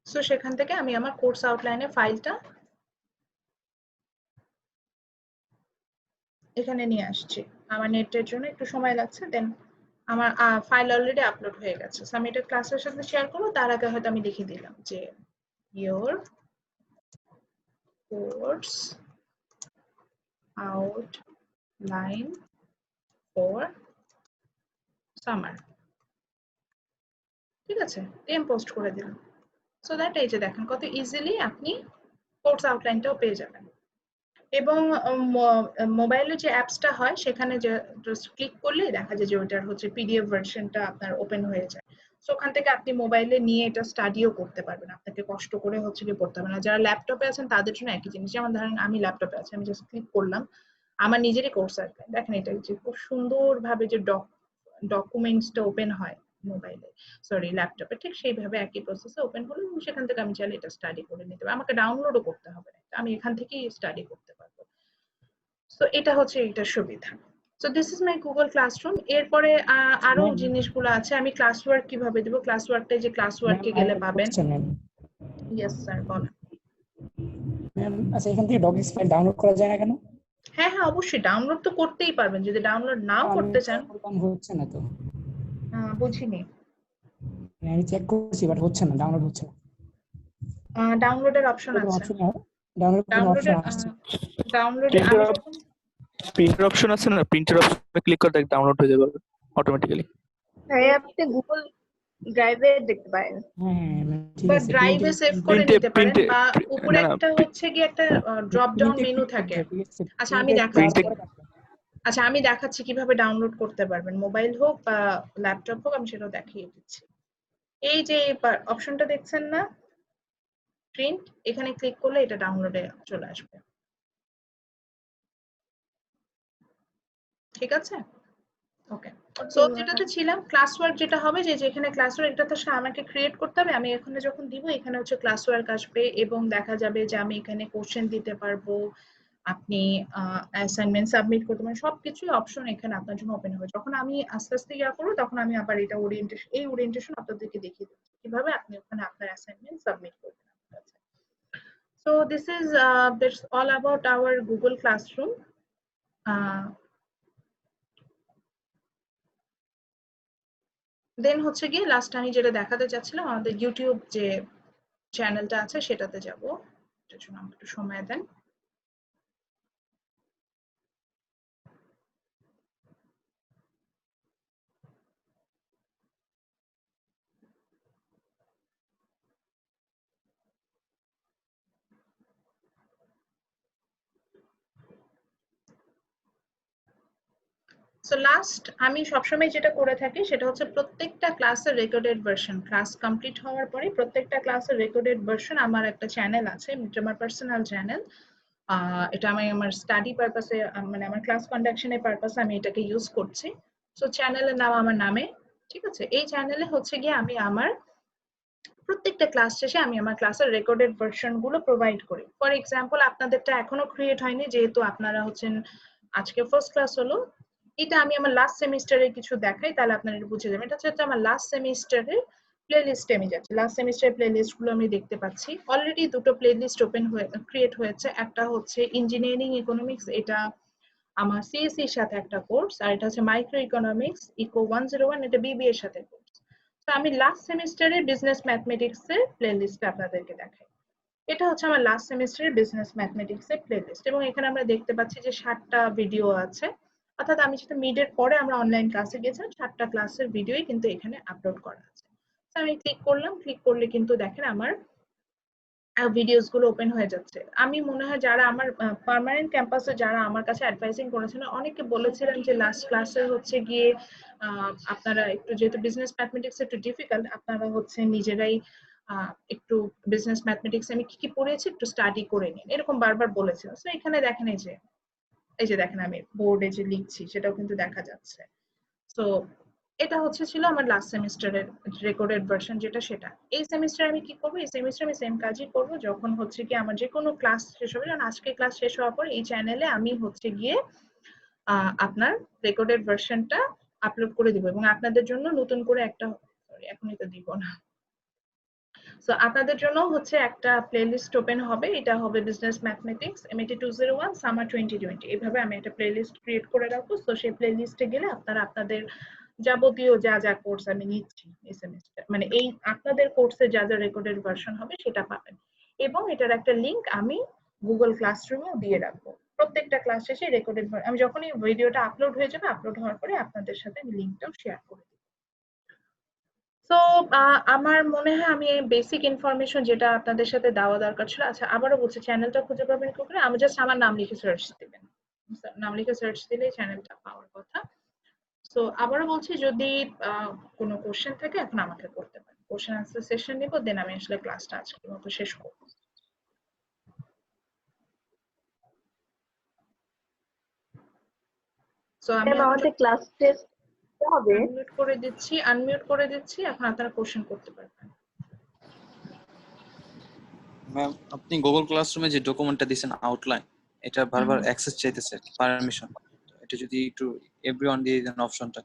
সো সেখান থেকে আমি আমার কোর্স আউটলাইনের ফাইলটা এখানে নিয়ে আসছি। আমার নেটের জন্য একটু সময় লাগছে, দেন আমার ফাইল অলরেডি আপলোড হয়ে গেছে। সো আমি এটা ক্লাসের সাথে শেয়ার করবো, তার আগে হয়তো আমি লিখে দিলাম যে your course outline for summer, ঠিক আছে, টেম পোস্ট করে দিলাম। সো দ্যাট এই যে দেখেন কত ইজিলি আপনি কোর্স আউটলাইনটাও পেয়ে যাবেন। এবং মোবাইলে যে অ্যাপসটা হয় সেখানে যে জাস্ট ক্লিক করলেই দেখা যায় যে ওটার হচ্ছে পিডিএফ ভার্সনটা আপনার ওপেন হয়ে যায়। সো ওখান থেকে আপনি মোবাইলে নিয়ে এটা স্টাডিও করতে পারবেন, আপনাকে কষ্ট করে হচ্ছে কি পড়তে হবে না। যারা ল্যাপটপে আছেন তাদের জন্য একই জিনিস। যেমন ধরেন আমি ল্যাপটপে আছি, আমি জাস্ট ক্লিক করলাম, আমার নিজেরই কোর্স আউটলাইন দেখেন, এটা যে খুব সুন্দরভাবে যে ডকুমেন্টসটা ওপেন হয়, মোবাইলে, সরি ল্যাপটপে, ঠিক সেইভাবে একই প্রসেসে ওপেন হলো এবং সেখান থেকে আমি চাইলে এটা স্টাডি করে নিতে পারবো। আমাকে ডাউনলোডও করতে হবে না, আমি এখান থেকেই স্টাডি করতে পারবো। সো এটা হচ্ছে এটার সুবিধা। So this is my Google classroom. এরপরে আরো ম্যাম জিনিসগুলো আছে। আমি ক্লাস ওয়ার্ক কিভাবে দেবো, ক্লাস ওয়ার্কটা যে ক্লাস ম্যাম ওয়ার্কে আই গেলে হ্যাভ পাবেন। Question ma'am. ইয়েস স্যার, বলেন। ম্যাম আচ্ছা, এখান থেকে ডকিস ফাইল ডাউনলোড করা যায় না কেন? হ্যাঁ হ্যাঁ, অবশ্যই ডাউনলোড তো করতেই পারবেন। যদি ডাউনলোড নাও আমি করতে চান, চেক করলাম, হচ্ছে না তো। বুঝিনি। আমি চেক করছি বাট হচ্ছে না, ডাউনলোড হচ্ছে না। ডাউনলোডের অপশন আছে। ডাউনলোড কোনো অপশন ডাউনলোডের আসছে? ডাউনলোডে আমি যখন প্রিন্টার অপশন আছে না, প্রিন্টার অপশনে ক্লিক করে দেখ, ডাউনলোড হয়ে যাবে অটোমেটিক্যালি। ভাই আপনি গুগল ড্রাইভে দেখতে পারেন। হ্যাঁ হ্যাঁ ম্যাম, ঠিক বা আছে। ড্রাইভে সেভ করে প্রিন্টে নিতে পারেন, প্রিন্টে বা উপরে না না একটা হচ্ছে কি একটা ড্রপ ডাউন প্রিন্টে মেনু ক্লিক করতে থাকে। হয়, ঠিক আছে। আচ্ছা আমি প্রিন্টে যাওয়ার দেখাচ্ছি। পরে আচ্ছা আমি দেখাচ্ছি কিভাবে ডাউনলোড করতে পারবেন, মোবাইল হোক বা ল্যাপটপ হোক, আমি সেটাও দেখিয়ে দিচ্ছি। এই যে অপশনটা দেখছেন না, প্রিন্ট, এখানে ক্লিক করলে এটা ডাউনলোডে চলে আসবে। ঠিক আছে, ওকে। সো যেটাতে ছিলাম, ক্লাস ওয়ার্ক যেটা হবে, যে যেখানে ক্লাস ওয়ার্ক, এটা তো আমাকে ক্রিয়েট করতে হবে। আমি এখানে যখন দিব, এখানে হচ্ছে ক্লাস ওয়ার্ক আসবে এবং দেখা যাবে যে আমি এখানে কোশ্চেন দিতে পারবো, আপনি অ্যাসাইনমেন্ট সাবমিট করতে পারেন, সবকিছুই অপশন এখানে আপনার জন্য ওপেন হবে। যখন আমি আস্তে আস্তে ইয়া করবো, তখন আমি আবার এটা ওরিয়েন্টেশন, এই ওরিয়েন্টেশন আপনাদেরকে দেখিয়ে দেবো কিভাবে আপনি ওখানে আপনার অ্যাসাইনমেন্ট সাবমিট করবেন। So this is that's all about our Google Classroom. দেন হচ্ছে গিয়ে লাস্ট আমি যেটা দেখাতে চাচ্ছিলাম, আমাদের ইউটিউব যে চ্যানেলটা আছে সেটাতে যাব। এটার জন্য আমাকে একটু সময় দেন। সো লাস্ট আমি সবসময় যেটা করে থাকি সেটা হচ্ছে প্রত্যেকটা ক্লাসের রেকর্ডেড ভার্সন, ক্লাস কমপ্লিট হওয়ার পরে প্রত্যেকটা ক্লাসের রেকর্ডেড ভার্সন, আমার একটা চ্যানেল আছে, এটা আমার পার্সোনাল চ্যানেল। এটা আমি আমার স্টাডি পারপাসে, মানে আমার ক্লাস কন্ডাকশনের পারপাসে আমি এটাকে ইউজ করছি। সো চ্যানেলের নাম আমার নামে, ঠিক আছে। এই চ্যানেলে হচ্ছে গিয়ে আমি আমার প্রত্যেকটা ক্লাস শেষে আমি আমার ক্লাসের রেকর্ডেড ভার্সন গুলো প্রোভাইড করি। ফর এক্সাম্পল, আপনাদেরটা এখনো ক্রিয়েট হয়নি, যেহেতু আপনারা হচ্ছেন আজকে ফার্স্ট ক্লাস হলো, এটা আমি আমার লাস্ট সেমিস্টারে কিছু দেখাই, তাহলে আপনারা এটা বুঝে যাবেন। এটা হচ্ছে আমার লাস্ট সেমিস্টারের প্লে লিস্টে আমি যাচ্ছি। লাস্ট সেমিস্টারের প্লে লিস্ট গুলো আমি দেখতে পাচ্ছি। অলরেডি দুটো প্লে লিস্ট ওপেন হয়ে ক্রিয়েট হয়েছে। একটা হচ্ছে ইঞ্জিনিয়ারিং ইকোনমিক্স, এটা আমার সিএসসি এর সাথে একটা কোর্স, আর এটা হচ্ছে মাইক্রো ইকোনমিক্স ইকো 101, এটা বিবিএ এর সাথে কোর্স। তো আমি লাস্ট সেমিস্টারের বিজনেস ম্যাথমেটিক্স এর প্লে লিস্ট আপনাদেরকে দেখাই। এটা হচ্ছে আমার লাস্ট সেমিস্টারের বিজনেস ম্যাথমেটিক্স এর প্লে লিস্ট, এবং এখানে আমরা দেখতে পাচ্ছি যে 7টা ভিডিও আছে। অর্থাৎ আমি যেটা মিডের পরে আমরা অনলাইন ক্লাসে গেছিলাম, 7টা ক্লাসের ভিডিওই কিন্তু এখানে আপলোড করা আছে। তো আমি ক্লিক করলাম, ক্লিক করলে কিন্তু দেখেন আমার ভিডিওস গুলো ওপেন হয়ে যাচ্ছে। আমি মনে হয় যারা আমার পার্মানেন্ট ক্যাম্পাসে যারা আমার কাছে অ্যাডভাইজিং করেছিলেন, অনেকে বলেছিলেন যে লাস্ট ক্লাসে হচ্ছে গিয়ে আপনারা একটু, যেহেতু বিজনেস ম্যাথমেটিক্স একটু ডিফিকাল্ট, আপনারা হচ্ছে নিজেরাই একটু বিজনেস ম্যাথমেটিক্স আমি কি কি পড়েছি একটু স্টাডি করে নিন, এরকম বারবার বলেছিলেন। তো এখানে দেখেন, এই যে দেখেন আমি বোর্ডে যে লিখছি সেটাও কিন্তু দেখা যাচ্ছে। তো এটা হচ্ছে ছিল আমার লাস্ট সেমিস্টারের রেকর্ডেড ভার্সন যেটা, সেটা এই সেমিস্টারে আমি কি করবো, এই সেমিস্টারে আমি সেম কাজই করবো। যখন হচ্ছে কি আমার যে কোনো ক্লাস শেষ হবে, যেমন আজকে ক্লাস শেষ হওয়ার পর এই চ্যানেলে আমি হচ্ছে গিয়ে আপনার রেকর্ডেড ভার্সনটা আপলোড করে দিব, এবং আপনাদের জন্য নতুন করে একটা, সরি এখনই তো দিব না। সো আপনাদের জন্য হচ্ছে একটা প্লেলিস্ট ওপেন হবে, এটা হবে বিজনেস ম্যাথমেটিক্স MET 201 সামার 2020, এইভাবে আমি একটা প্লেলিস্ট ক্রিয়েট করে রাখবো। সো সেই প্লেলিস্টে গেলে আপনারা আপনাদের যাবতীয় যা যা কোর্স আমি নিচ্ছি এই সেমিস্টার, মানে এই আপনাদের কোর্সে যা যা রেকর্ডেড ভার্সন হবে সেটা পাবেন, এবং এটার একটা লিংক আমি গুগল ক্লাসরুমেও দিয়ে রাখবো। প্রত্যেকটা ক্লাস শেষে রেকর্ডেড, আমি যখনই ভিডিওটা আপলোড হয়ে যাবে, আপলোড হওয়ার পরে আপনাদের সাথে আমি লিংকটাও শেয়ার করে দেব। তো আমার মনে হয় আমি বেসিক ইনফরমেশন যেটা আপনাদের সাথে দেওয়া দরকার ছিল। আচ্ছা আবারও বলছি, চ্যানেলটা খুঁজে পাবেন কি করে, আমি জাস্ট আমার নাম লিখে সার্চ দিবেন, নাম লিখে সার্চ দিলে চ্যানেলটা পাওয়ার কথা। তো আবারও বলছি, যদি কোনো কোশ্চেন থাকে এখন আমাকে করতে পারেন, কোশ্চেন আনসার সেশন নিব, দেন আমি আসলে ক্লাসটা আজকের মতো শেষ করব। সো আমি ম্যাম আমাদের ক্লাস টেস্ট হবে আনমিউট করে দিচ্ছি, এখন আপনারা কোশ্চেন করতে পারবেন। ম্যাম আপনি গুগল ক্লাসরুমে যে ডকুমেন্টটা দিয়েছেন আউটলাইন, এটা বারবার অ্যাক্সেস চাইতেছে পারমিশন, এটা যদি একটু এভরিওয়ান দিয়ে দেন অপশনটা।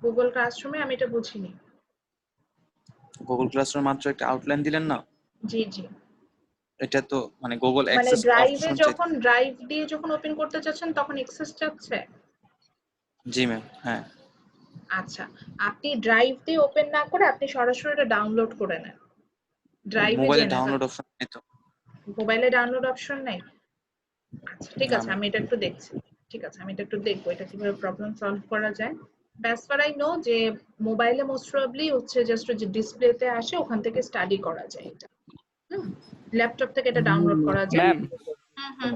গুগল ক্লাসরুমে আমি এটা বুঝিনি। গুগল ক্লাসরুমে মাত্র একটা আউটলাইন দিলেন না? জি জি, এটা তো মানে গুগল মানে অ্যাক্সেস ড্রাইভে অপশন যখন ড্রাইভ দিয়ে যখন ওপেন করতে চাচ্ছেন তখন অ্যাক্সেস চাচ্ছে। জি ম্যাম, হ্যাঁ। আচ্ছা, আপনি ড্রাইভ দিয়ে ওপেন না করে আপনি সরাসরি এটা ডাউনলোড করে নেন। ড্রাইভে মোবাইলে যে ডাউনলোড অপশন নেই তো? মোবাইলে ডাউনলোড অপশন নাই? আচ্ছা ঠিক না আছে, ম্যাম। আমি এটা একটু দেখছি। ঠিক আছে, আমি এটা একটু দেখবো এটা কিভাবে প্রবলেম সলভ করা যায়। As far I know যে মোবাইলে মোস্ট প্রবাবলি হচ্ছে জাস্ট যে ডিসপ্লেতে আসে ওখান থেকে স্টাডি করা যায় এটা। ল্যাপটপ থেকে এটা ডাউনলোড করা যায়। ম্যাম হুম।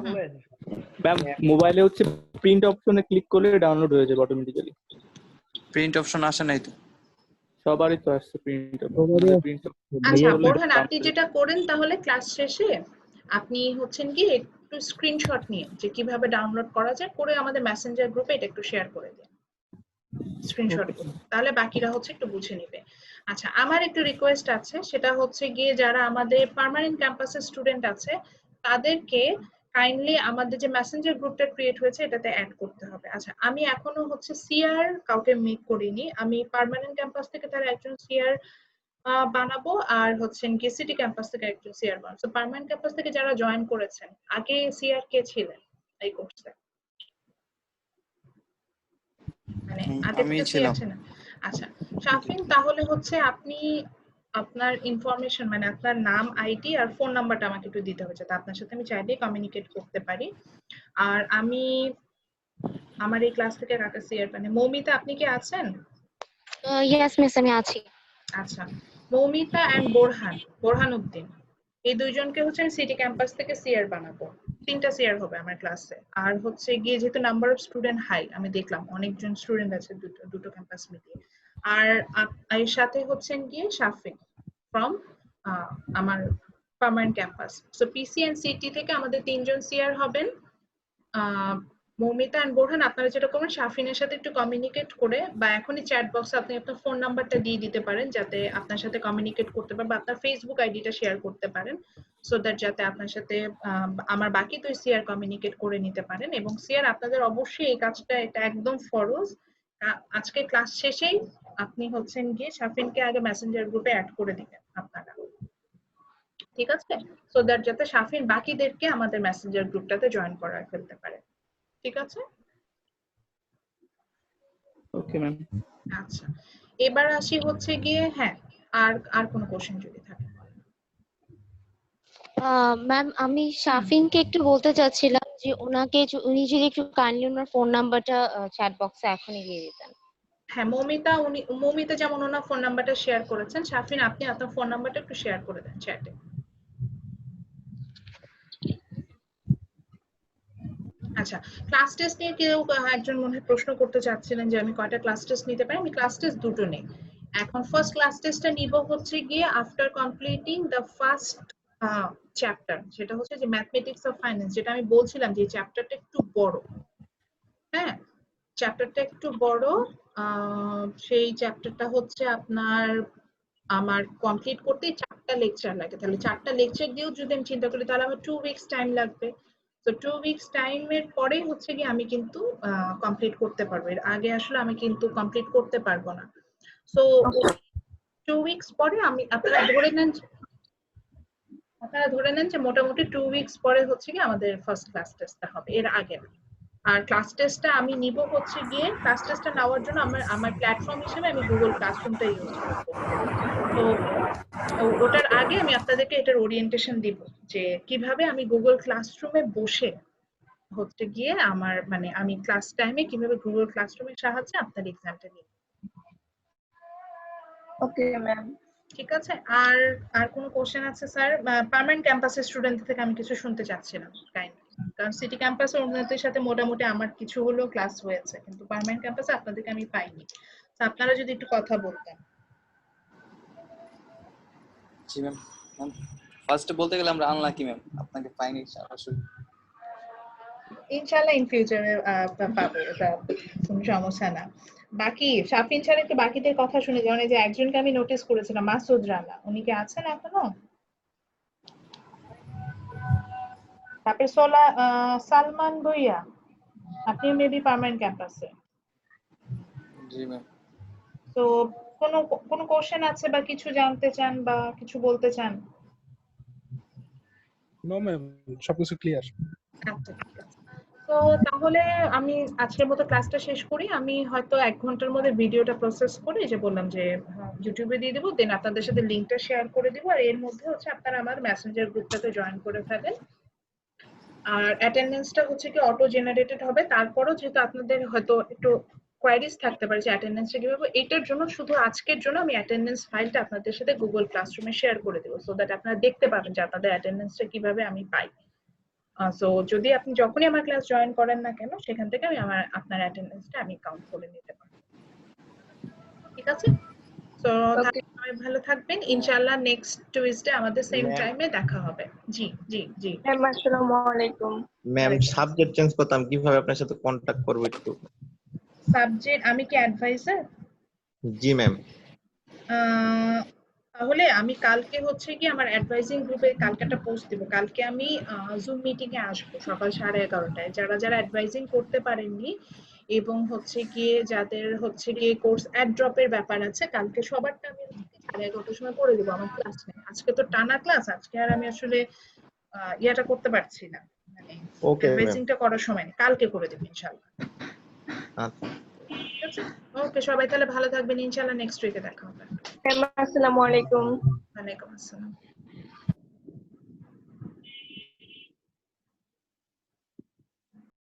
ম্যাম মোবাইলে হচ্ছে প্রিন্ট অপশনে ক্লিক করলে ডাউনলোড হয়ে যাবে অটোমেটিক্যালি। প্রিন্ট অপশন আসে নাই তো? সবারই তো আসছে প্রিন্ট প্রিন্ট। আচ্ছা বোরহান, আপনি যেটা করেন তাহলে ক্লাস শেষে আপনি হচ্ছেন কি একটু স্ক্রিনশট নিয়ে যে কিভাবে ডাউনলোড করা যায় করে আমাদের মেসেঞ্জার গ্রুপে এটা একটু শেয়ার করে দিন স্ক্রিনশট, তাহলে বাকিরা হচ্ছে একটু বুঝে নিবে। আচ্ছা, আমার একটু রিকোয়েস্ট আছে, সেটা হচ্ছে গিয়ে যারা আমাদের পার্মানেন্ট ক্যাম্পাসের স্টুডেন্ট আছে তাদেরকে কাইন্ডলি আমাদের যে মেসেঞ্জার গ্রুপটা ক্রিয়েট হয়েছে এটাতে অ্যাড করতে হবে। আচ্ছা, আমি এখনো হচ্ছে সিআর কাউকে মেক করিনি, আমি পার্মানেন্ট ক্যাম্পাস থেকে তার একজন সিআর বানাবো আর হচ্ছে গিয়ে সিটি ক্যাম্পাস থেকে একজন সিআর বানাবো। পার্মানেন্ট ক্যাম্পাস থেকে যারা জয়েন করেছেন আগে সিআর কে ছিলেন এই কোর্সে? মানে আগে আমি থেকে ছিলাম। সিআর ছিলেন? আচ্ছা শাফিন, তাহলে হচ্ছে আপনি আপনার ইনফরমেশন মানে আপনার নাম, আইডি আর ফোন নাম্বারটা আমাকে একটু দিতে হবে যাতে আপনার সাথে আমি চাইলে কমিউনিকেট করতে পারি। আর আমি আমার এই ক্লাস থেকে কাকা সিআর মানে মৌমিতা, আপনি কি আছেন? ইয়েস মিস, আমি আছি। আচ্ছা, মৌমিতা এন্ড বোরহানউদ্দিন এই দুইজনকে হচ্ছে আমি সিটি ক্যাম্পাস থেকে সিআর বানাবো। 3টা সিআর হবে আমার ক্লাসে। আর হচ্ছে গিয়ে যেহেতু নাম্বার অফ স্টুডেন্ট হাই, আমি দেখলাম অনেকজন স্টুডেন্ট আছে দুটো ক্যাম্পাস মিলিয়ে। আর এর সাথে হচ্ছেন গিয়ে শাফিন ফ্রম আমার permanent campus. So PC and city থেকে আমাদের 3জন সিআর হবেন। মৌমিতা এন্ড বোরহান, আপনারা যেটা করবেন শাফিনের সাথে একটু কমিউনিকেট করে বা এখনই চ্যাট বক্সে আপনি আপনার ফোন নাম্বারটা দিয়ে দিতে পারেন যাতে আপনার সাথে কমিউনিকেট করতে পারে বা আপনার ফেসবুক আইডিটা শেয়ার করতে পারেন সো দ্যাট যাতে আপনার সাথে আমার বাকি দুই সিআর কমিউনিকেট করে নিতে পারেন। এবং সিআর আপনাদের অবশ্যই এই কাজটা এটা একদম ফরজ, আজকে ক্লাস শেষেই আপনি হচ্ছেন গিয়ে শাফিনকে আগে মেসেঞ্জার গ্রুপে অ্যাড করে দিবেন আপনারা, ঠিক আছে? সো দ্যাট যাতে শাফিন বাকিদেরকে আমাদের মেসেঞ্জার গ্রুপটাতে জয়েন করায় ফেলতে পারে, ঠিক আছে? Okay ma'am. আচ্ছা, এবার আসি হচ্ছে গিয়ে হ্যাঁ, আর কোনো কোশ্চেন যদি থাকে। ম্যাম আমি শাফিনকে একটু বলতে চাচ্ছিলাম যে উনি যদি একটু কাইন্ডলি ওনার ফোন নাম্বারটা চ্যাট বক্সে এখনই দিয়ে দিতেন। হ্যাঁ, মৌমিতা যেমন ওনার ফোন নাম্বারটা শেয়ার করেছেন, শাফিন আপনি আপনার ফোন নাম্বারটা একটু শেয়ার করে দেন চ্যাটে। আচ্ছা, ক্লাস টেস্ট নিয়ে কেউ একজন মনে হয় প্রশ্ন করতে চাচ্ছিলেন যে আমি কয়টা ক্লাস টেস্ট নিতে পারি। আমি ক্লাস টেস্ট দুটো নেই এখন। ফার্স্ট ক্লাস টেস্টটা নিব হচ্ছে গিয়ে after completing the first chapter, সেটা হচ্ছে যে ম্যাথমেটিক্স অফ ফাইন্যান্স, যেটা আমি বলছিলাম যে চ্যাপ্টারটা একটু বড়। হ্যাঁ, চ্যাপ্টারটা একটু বড়। সেই চ্যাপ্টারটা হচ্ছে আপনার আমার কমপ্লিট করতে 4টা লেকচার লাগে, তাহলে 4টা লেকচার দিয়েও যদি আমি চিন্তা করি তাহলে আমার 2 উইকস টাইম লাগবে। তো 2 উইকস টাইমের পরেই হচ্ছে কি আমি কিন্তু কমপ্লিট করতে পারবো, এর আগে আসলে আমি কিন্তু কমপ্লিট করতে পারবো না। সো 2 উইকস পরে আপনারা ধরে নেন যে মোটামুটি 2 উইকস পরে হচ্ছে কি আমাদের ফার্স্ট ক্লাস টেস্টটা হবে, এর আগে না। আর ক্লাস টেস্টটা আমি নিব হচ্ছে গিয়ে ক্লাস টেস্টটা নেওয়ার জন্য আমার প্ল্যাটফর্ম হিসেবে আমি গুগল ক্লাসরুমটা ইউজ করব। তো ওটার আগে আমি আপনাদেরকে এটার ওরিয়েন্টেশন দিব যে কিভাবে আমি গুগল ক্লাসরুমে বসে হচ্ছে গিয়ে আমার মানে আমি ক্লাস টাইমে কিভাবে গুগল ক্লাসরুমের সাহায্যে আপনার এক্সামটা নিব। Okay ma'am. ঠিক আছে? আর কোনো কোশ্চেন আছে স্যার? পার্মানেন্ট ক্যাম্পাসের স্টুডেন্ট থেকে আমি কিছু শুনতে চাচ্ছিলাম কাইন্ডলি, কারণ সিটি ক্যাম্পাসের অন্যদের সাথে মোটামুটি আমার কিছু হলেও ক্লাস হয়েছে, কিন্তু পার্মানেন্ট ক্যাম্পাসে আপনাদেরকে আমি পাইনি। তো আপনারা যদি একটু কথা বলতেন। জি ম্যাম। ম্যাম ফার্স্টে বলতে গেলে আমরা আনলাকি ম্যাম, আপনাকে পাইনি সরাসরি। ইনশাআল্লাহ ইন ফিউচারে পাবো, এটা কোনো সমস্যা না। বাকি শাফিন ছাড়া একটু বাকিদের কথা শুনে, যেমন এই যে একজনকে আমি নোটিস করেছিলাম, মাসুদ রানা, উনি কি আছেন এখনো? তারপরে সালমান ভুইয়া, আপনি মেবি পার্মানেন্ট ক্যাম্পাসে। জি ম্যাম। তো কোনো কোনো কোশ্চেন আছে বা কিছু জানতে চান বা কিছু বলতে চান? নো ম্যাম, সবকিছু ক্লিয়ার। আচ্ছা ঠিক আছে। তো তাহলে আমি আজকের মতো ক্লাসটা শেষ করি। আমি হয়তো 1 ঘন্টার মধ্যে ভিডিওটা প্রসেস করে, যে বললাম যে ইউটিউবে দিয়ে দেবো, দেন আপনাদের সাথে লিঙ্কটা শেয়ার করে দিব। আর এর মধ্যে হচ্ছে আপনারা আমার মেসেঞ্জার গ্রুপটাতে জয়েন করে ফেলেন। আর অ্যাটেন্ডেন্সটা হচ্ছে কি অটো জেনারেটেড হবে। তারপরও যেহেতু আপনাদের হয়তো একটু কোয়ারিজ থাকতে পারে যে অ্যাটেন্ডেন্সটা কিভাবে, এটার জন্য শুধু আজকের জন্য আমি অ্যাটেন্ডেন্স ফাইলটা আপনাদের সাথে গুগল ক্লাসরুমে শেয়ার করে দেবো, সো দ্যাট আপনারা দেখতে পাবেন যে আপনাদের অ্যাটেন্ডেন্সটা কিভাবে আমি পাই। সো যদি আপনি যখনই আমার ক্লাস জয়েন করেন না কেন, সেখান থেকে আমি আপনার অ্যাটেন্ডেন্সটা আমি কাউন্ট করে নিতে পারবো। ঠিক আছে? সো ওকে সবাই ভালো থাকবেন। ইনশাআল্লাহ নেক্সট টুইসডে আমাদের সেম টাইমে দেখা হবে। জি জি জি। ম্যাম, আসসালামু আলাইকুম। ম্যাম, সাবজেক্ট চেঞ্জ করতাম, কিভাবে আপনার সাথে কন্টাক্ট করবো একটু? সাবজেক্ট, আমি কি অ্যাডভাইজার? জি ম্যাম। তাহলে আমি কালকে হচ্ছে কি আমার অ্যাডভাইজিং গ্রুপে কালকে একটা পোস্ট দিব। কালকে আমি জুম মিটিং এ আসবো সকাল 11:30টায়। যারা যারা অ্যাডভাইজিং করতে পারেননি এবং হচ্ছে গিয়ে যাদের হচ্ছে গিয়ে কোর্স অ্যাড ড্রপের ব্যাপার আছে, কালকে সবারটা আমি 11:30টার সময় করে দিব। আমার ক্লাস নেই আজকে, তো টানা ক্লাস আজকে, আর আমি আসলে ইয়াটা করতে পারছি না, মানে ওকে ম্যাম। অ্যাডভাইজিংটা করার সময় নেই। কালকে করে দেব ইনশাআল্লাহ। আচ্ছা। ঠিক আছে? ওকে, সবাই তাহলে ভালো থাকবেন। ইনশাআল্লাহ নেক্সট উইকে দেখা হবে। ম্যাম, আসসালামু আলাইকুম। ওয়ালাইকুম আসসালাম।